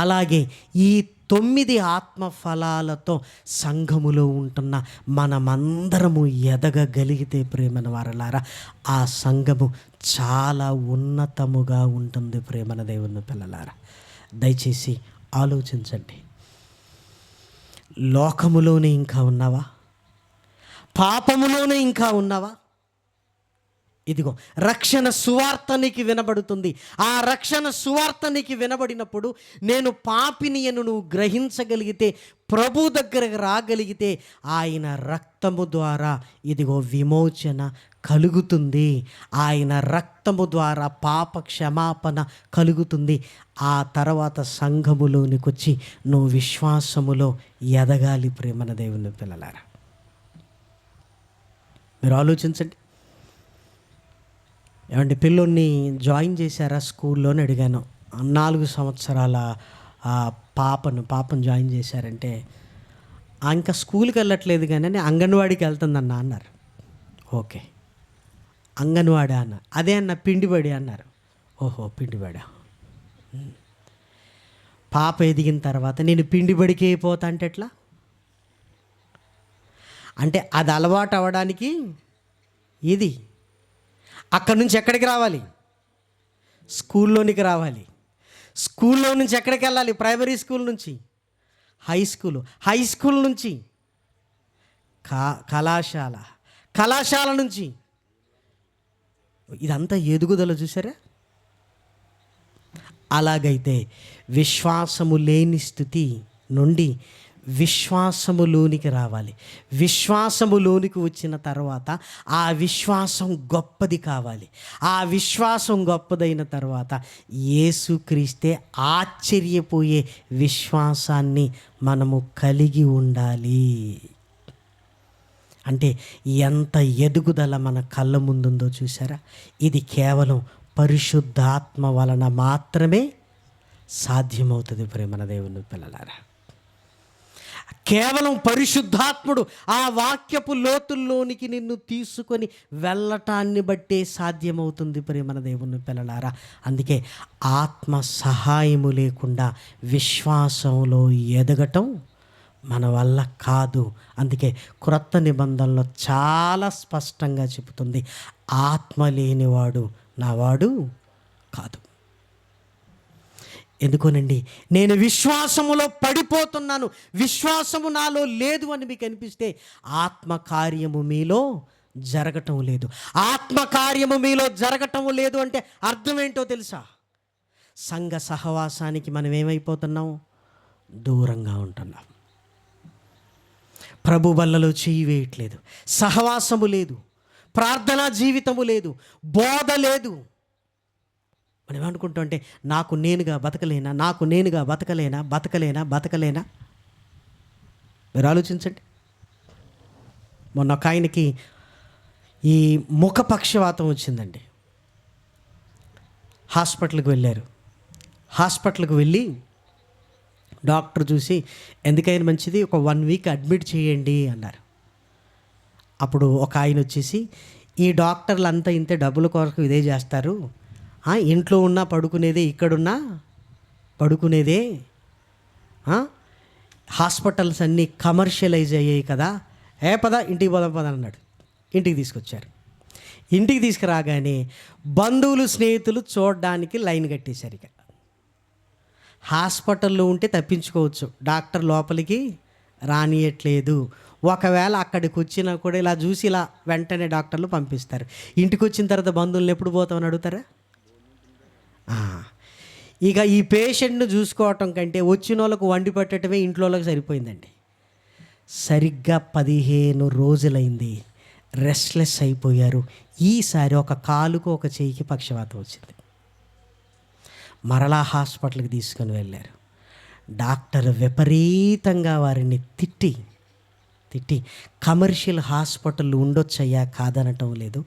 అలాగే ఈ 9 ఆత్మ ఫలాలతో సంఘములో ఉంటున్న మనమందరము ఎదగగలిగితే ప్రేమన వారలారా ఆ సంఘము చాలా ఉన్నతముగా ఉంటుంది. ప్రేమన దేవుని పిల్లలారా, దయచేసి ఆలోచించండి. లోకములోనే ఇంకా ఉన్నావా? పాపములోనే ఇంకా ఉన్నావా? ఇదిగో రక్షణ సువార్త నీకు వినబడుతుంది. ఆ రక్షణ సువార్త నీకు వినబడినప్పుడు నేను పాపిని అని నువ్వు గ్రహించగలిగితే, ప్రభు దగ్గరకు రాగలిగితే ఆయన రక్తము ద్వారా ఇదిగో విమోచన కలుగుతుంది. ఆయన రక్తము ద్వారా పాప క్షమాపణ కలుగుతుంది. ఆ తర్వాత సంఘములోనికి వచ్చి నువ్వు విశ్వాసములో ఎదగాలి. ప్రేమన దేవుని పిల్లలారా, మీరు ఆలోచించండి. ఏమంటే పిల్లోడిని జాయిన్ చేశారా స్కూల్లోని అడిగాను. 4 సంవత్సరాల పాపను జాయిన్ చేశారంటే ఇంకా స్కూల్కి వెళ్ళట్లేదు కానీ అంగన్వాడికి వెళ్తుందన్న అన్నారు. ఓకే, అంగన్వాడి అన్న. అదే అన్న పిండిబడి అన్నారు. ఓహో, పిండిబడా. పాప ఎదిగిన తర్వాత నేను పిండిబడికి అయిపోతా అంటే ఎట్లా? అంటే అది అలవాటు అవ్వడానికి ఇది అక్కడి నుంచి ఎక్కడికి రావాలి? స్కూల్లోనికి రావాలి. స్కూల్లో నుంచి ఎక్కడికి వెళ్ళాలి? ప్రైమరీ స్కూల్ నుంచి హై స్కూల్ నుంచి కళాశాల నుంచి. ఇదంతా ఎదుగుదల చూసారా? అలాగైతే విశ్వాసము లేని స్థితి నుండి విశ్వాసములోనికి రావాలి. విశ్వాసములోనికి వచ్చిన తర్వాత ఆ విశ్వాసం గొప్పది కావాలి. ఆ విశ్వాసం గొప్పదైన తర్వాత యేసుక్రీస్తే ఆశ్చర్యపోయే విశ్వాసాన్ని మనము కలిగి ఉండాలి. అంటే ఎంత ఎదుగుదల మన కళ్ళ ముందుందో చూసారా? ఇది కేవలం పరిశుద్ధాత్మ వలన మాత్రమే సాధ్యమవుతుంది. ప్రేమన దేవుని పిల్లలారా, కేవలం పరిశుద్ధాత్ముడు ఆ వాక్యపు లోతుల్లోనికి నిన్ను తీసుకొని వెళ్ళటాన్ని బట్టే సాధ్యమవుతుంది. ప్రేమన దేవుని పిల్లలారా, అందుకే ఆత్మ సహాయము లేకుండా విశ్వాసంలో ఎదగటం మన వల్ల కాదు. అందుకే క్రొత్త నిబంధనలో చాలా స్పష్టంగా చెబుతుంది, ఆత్మ లేనివాడు నావాడు కాదు. ఎందుకోనండి, నేను విశ్వాసములో పడిపోతున్నాను, విశ్వాసము నాలో లేదు అని మీకు అనిపిస్తే ఆత్మకార్యము మీలో జరగటం లేదు. ఆత్మకార్యము మీలో జరగటం లేదు అంటే అర్థం ఏంటో తెలుసా? సంఘ సహవాసానికి మనం ఏమైపోతున్నాం? దూరంగా ఉంటున్నాం. ప్రభు బల్లలో చెయ్యి వేయట్లేదు, సహవాసము లేదు, ప్రార్థనా జీవితము లేదు, బోధ లేదు. మనం ఏమనుకుంటాం అంటే నాకు నేనుగా బతకలేనా. మీరు ఆలోచించండి. మొన్న ఒక ఆయనకి ఈ ముఖ పక్షవాతం వచ్చిందండి. హాస్పిటల్కి వెళ్ళారు. హాస్పిటల్కి వెళ్ళి డాక్టర్ చూసి ఎందుకైనా మంచిది ఒక 1 వీక్ అడ్మిట్ చేయండి అన్నారు. అప్పుడు ఒక ఆయన వచ్చేసి ఈ డాక్టర్లు అంతా ఇంతే డబ్బుల కొరకు ఇదే చేస్తారు, ఇంట్లో ఉన్నా పడుకునేదే, ఇక్కడున్నా పడుకునేదే, హాస్పిటల్స్ అన్నీ కమర్షియలైజ్ అయ్యాయి కదా, పద ఇంటికి పోదాం అన్నాడు. ఇంటికి తీసుకొచ్చారు. ఇంటికి తీసుకురాగానే బంధువులు స్నేహితులు చూడడానికి లైన్ కట్టేశారు. ఇక హాస్పిటల్లో ఉంటే తప్పించుకోవచ్చు, డాక్టర్ లోపలికి రానియట్లేదు. ఒకవేళ అక్కడికి వచ్చినా కూడా ఇలా చూసి ఇలా వెంటనే డాక్టర్లు పంపిస్తారు. ఇంటికి వచ్చిన తర్వాత బంధువులను ఎప్పుడు పోతామని అడుగుతారా? ఇక ఈ పేషెంట్ను చూసుకోవటం కంటే వచ్చిన వాళ్ళకు వండి పెట్టడమే ఇంట్లో వాళ్ళకి సరిపోయిందండి. సరిగ్గా 15 రోజులైంది, రెస్ట్లెస్ అయిపోయారు. ఈసారి ఒక కాలుకు ఒక చెయ్యికి పక్షవాతం వచ్చింది. మరలా హాస్పిటల్కి తీసుకొని వెళ్ళారు. డాక్టర్ విపరీతంగా వారిని తిట్టి కమర్షియల్ హాస్పిటల్ ఉండొచ్చయ్యా, కాదనటం లేదు.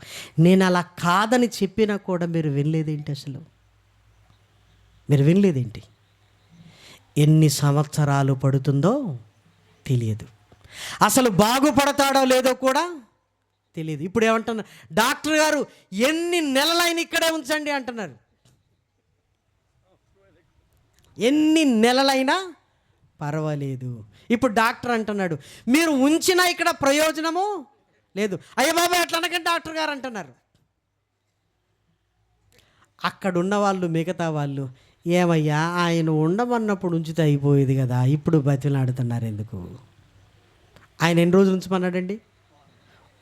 నేను అలా కాదని చెప్పినా కూడా మీరు వినలేదేంటి? అసలు మీరు వినలేదేంటి? ఎన్ని సంవత్సరాలు పడుతుందో తెలియదు, అసలు బాగుపడతాడో లేదో కూడా తెలియదు. ఇప్పుడు ఏమంటున్నారు డాక్టర్ గారు, ఎన్ని నెలలైన ఇక్కడే ఉంచండి అంటున్నారు. ఎన్ని నెలలైనా పర్వాలేదు. ఇప్పుడు డాక్టర్ అంటున్నాడు మీరు ఉంచినా ఇక్కడ ప్రయోజనము లేదు. అయ్య బాబా అట్లా అనకండి డాక్టర్ గారు అంటున్నారు. అక్కడున్న వాళ్ళు, మిగతా వాళ్ళు, ఏమయ్యా ఆయన ఉండమన్నప్పుడు ఉంచితే అయిపోయేది కదా, ఇప్పుడు బతిలాడుతున్నారు ఎందుకు? ఆయన ఎన్ని రోజులు ఉంచమన్నాడండి?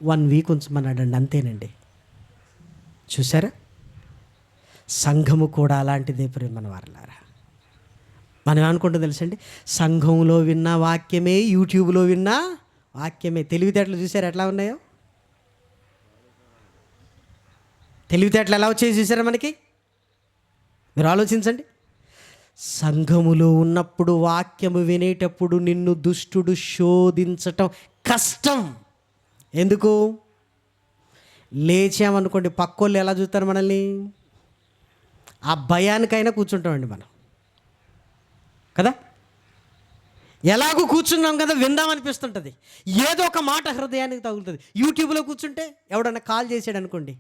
1 వీక్ ఉంచమన్నాడండి, అంతేనండి. చూసారా? సంఘము కూడా అలాంటిదే ప్రేమన వారలారా. మనం అనుకుంటాం తెలుసండి, సంఘంలో విన్న వాక్యమే, యూట్యూబ్లో విన్న వాక్యమే. తెలివితేటలు చూసారు ఎట్లా ఉన్నాయో? తెలివితేటలు ఎలా వచ్చాయి చూసారా మనకి? మీరు ఆలోచించండి. సంఘములో ఉన్నప్పుడు వాక్యము వినేటప్పుడు నిన్ను దుష్టుడు శోధించటం కష్టం. ఎందుకు? లేచామనుకోండి పక్కోళ్ళు ఎలా చూస్తారు మనల్ని? ఆ భయానికైనా కూర్చుంటామండి మనం కదా. ఎలాగూ కూర్చున్నాం కదా, విందామనిపిస్తుంటుంది. ఏదో ఒక మాట హృదయానికి తగులుతుంది. యూట్యూబ్లో కూర్చుంటే ఎవడన్నా కాల్ చేసాడు అనుకోండి,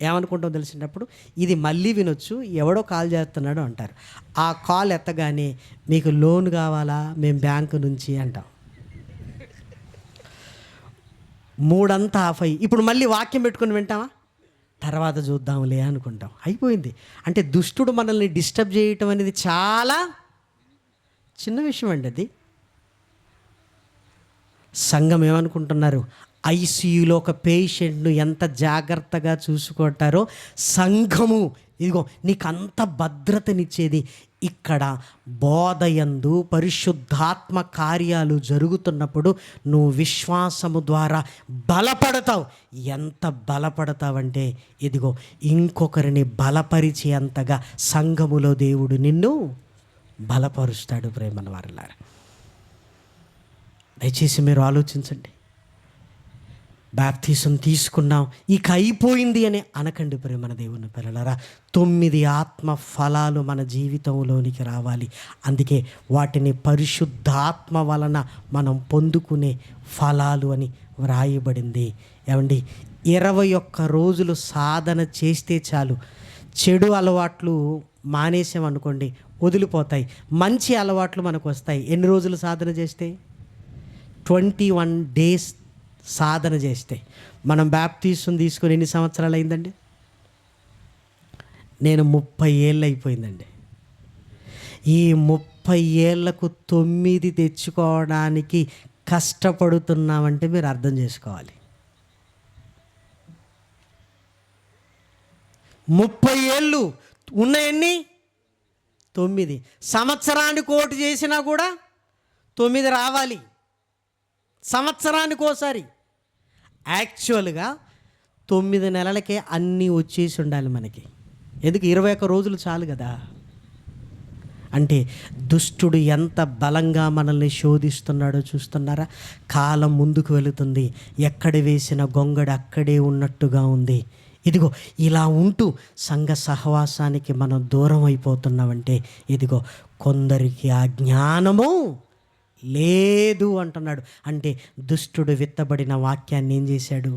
ఏమనుకుంటాం తెలిసినప్పుడు, ఇది మళ్ళీ వినొచ్చు, ఎవడో కాల్ చేస్తున్నాడు అంటారు. ఆ కాల్ ఎత్తగానే మీకు లోన్ కావాలా, మేము బ్యాంకు నుంచి అంటాం. 3 ఆఫ్ అయ్యి ఇప్పుడు మళ్ళీ వాక్యం పెట్టుకుని వింటామా? తర్వాత చూద్దాంలే అనుకుంటాం. అయిపోయింది. అంటే దుష్టుడు మనల్ని డిస్టర్బ్ చేయటం అనేది చాలా చిన్న విషయం అండి అది. సంఘం ఏమనుకుంటున్నారు? ఐసీయూలో ఒక పేషెంట్ను ఎంత జాగ్రత్తగా చూసుకుంటారో సంఘము ఇదిగో నీకు అంత భద్రతనిచ్చేది. ఇక్కడ బోధయందు పరిశుద్ధాత్మ కార్యాలు జరుగుతున్నప్పుడు నువ్వు విశ్వాసము ద్వారా బలపడతావు. ఎంత బలపడతావంటే ఇదిగో ఇంకొకరిని బలపరిచేంతగా సంఘములో దేవుడు నిన్ను బలపరుస్తాడు. ప్రేమన వారలారా, దయచేసి మీరు ఆలోచించండి. బాప్తిసం తీసుకున్నాం ఇక అయిపోయింది అని అనకండి ప్రేమన దేవుని పిల్లలారా. 9 ఆత్మ ఫలాలు మన జీవితంలోనికి రావాలి. అందుకే వాటిని పరిశుద్ధాత్మ వలన మనం పొందుకునే ఫలాలు అని వ్రాయబడింది. ఏమండి, 21 రోజులు సాధన చేస్తే చాలు. చెడు అలవాట్లు మానేసామనుకోండి వదిలిపోతాయి, మంచి అలవాట్లు మనకు వస్తాయి. ఎన్ని రోజులు సాధన చేస్తే? 21 days సాధన చేస్తే. మనం బాప్తిసం తీసుకొని ఎన్ని సంవత్సరాలు అయిందండి? నేను 30 ఏళ్ళు అయిపోయిందండి. ఈ 30 ఏళ్లకు 9 తెచ్చుకోవడానికి కష్టపడుతున్నామంటే మీరు అర్థం చేసుకోవాలి. 30 ఏళ్ళు ఉన్న ఎన్ని? 9. సంవత్సరానికి ఓటు చేసినా కూడా 9 రావాలి, సంవత్సరానికి ఓసారి. యాక్చువల్గా 9 నెలలకే అన్నీ వచ్చేసి ఉండాలి మనకి. ఎందుకు 21 రోజులు చాలు కదా. అంటే దుష్టుడు ఎంత బలంగా మనల్ని శోధిస్తున్నాడో చూస్తున్నారా? కాలం ముందుకు వెళుతుంది, ఎక్కడ వేసిన గొంగడి అక్కడే ఉన్నట్టుగా ఉంది. ఇదిగో ఇలా ఉంటూ సంఘ సహవాసానికి మనం దూరం అయిపోతున్నామంటే ఇదిగో కొందరికి ఆ జ్ఞానము లేదు అంటున్నాడు. అంటే దుష్టుడు విత్తబడిన వాక్యాన్ని ఏం చేశాడు?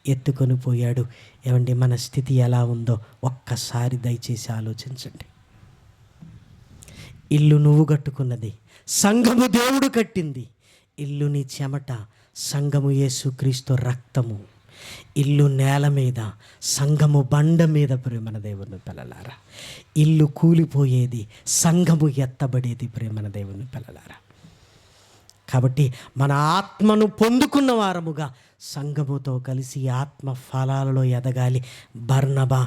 ఎత్తుకొని పోయాడు. ఏమండి, మన స్థితి ఎలా ఉందో ఒక్కసారి దయచేసి ఆలోచించండి. ఇల్లు నువ్వు కట్టుకున్నది, సంఘము దేవుడు కట్టింది. ఇల్లు నీ చెమట, సంఘము యేసుక్రీస్తు రక్తము. ఇల్లు నేల మీద, సంఘము బండ మీద. ప్రేమన దేవుని పిల్లలారా, ఇల్లు కూలిపోయేది, సంఘము ఎత్తబడేది. ప్రేమన దేవుని పిల్లలారా, కాబట్టి మన ఆత్మను పొందుకున్న వారముగా సంఘముతో కలిసి ఆత్మ ఫలాలలో ఎదగాలి. బర్నబా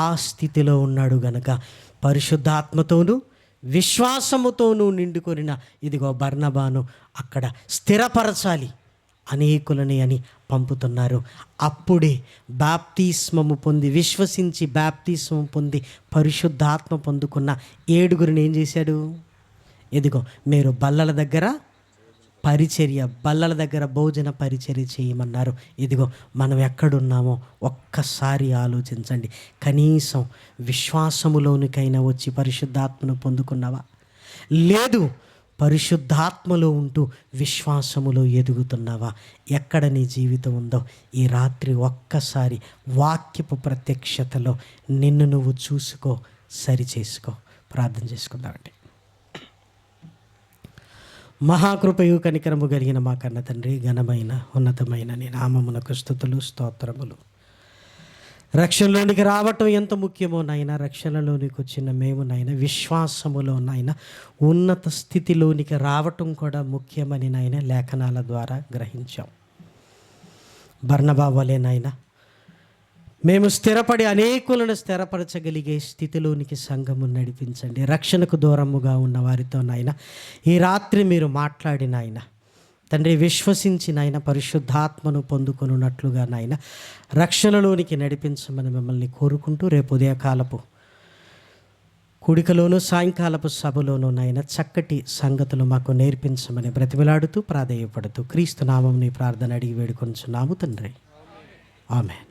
ఆ స్థితిలో ఉన్నాడు గనక పరిశుద్ధాత్మతోనూ విశ్వాసముతోనూ నిండుకొనిన ఇదిగో బర్నబాను అక్కడ స్థిరపరచాలి, అనేకులని అని పంపుతున్నారు. అప్పుడే బాప్తిస్మము పొంది, విశ్వసించి బాప్తిస్మము పొంది పరిశుద్ధాత్మ పొందుకున్న 7 ఏం చేశాడు? ఇదిగో మీరు బల్లల దగ్గర పరిచర్య, బల్లల దగ్గర భోజన పరిచర్య చేయమన్నారు. ఇదిగో మనం ఎక్కడున్నామో ఒక్కసారి ఆలోచించండి. కనీసం విశ్వాసములోనికైనా వచ్చి పరిశుద్ధాత్మను పొందుకున్నావా? లేదు. పరిశుద్ధాత్మలో ఉంటూ విశ్వాసములో ఎదుగుతున్నావా? ఎక్కడ నీ జీవితం ఉందో ఈ రాత్రి ఒక్కసారి వాక్యపు ప్రత్యక్షతలో నిన్ను నువ్వు చూసుకో, సరి చేసుకో. ప్రార్థన చేసుకుందామండి. మహాకృపయు కనికరము కలిగిన మా కన్న తండ్రి, ఘనమైన ఉన్నతమైన నీ నామమునకు స్తుతులు, స్తోత్రములు. రక్షణలోనికి రావటం ఎంత ముఖ్యమో నాయన, రక్షణలోనికి వచ్చిన మేము నాయన విశ్వాసములో నాయన ఉన్నత స్థితిలోనికి రావటం కూడా ముఖ్యమని నాయన లేఖనాల ద్వారా గ్రహించాం. బర్నబా వలె నాయన మేము స్థిరపడి అనేకులను స్థిరపరచగలిగే స్థితిలోనికి సంఘము నడిపించండి. రక్షణకు దూరముగా ఉన్న వారితో నాయన ఈ రాత్రి మీరు మాట్లాడిన ఆయన తండ్రి, విశ్వసించి నాయన పరిశుద్ధాత్మను పొందుకొనున్నట్లుగా నాయన రక్షణలోనికి నడిపించమని మిమ్మల్ని కోరుకుంటూ రేపు ఉదయకాలపు కూడికలోను సాయంకాలపు సభలోను నాయన చక్కటి సంగతులు మాకు నేర్పించమని బ్రతిమలాడుతూ ప్రాధేయపడుతూ క్రీస్తు నామముని ప్రార్థన అడిగి వేడుకొనుచున్నాము తండ్రి. ఆమేన్.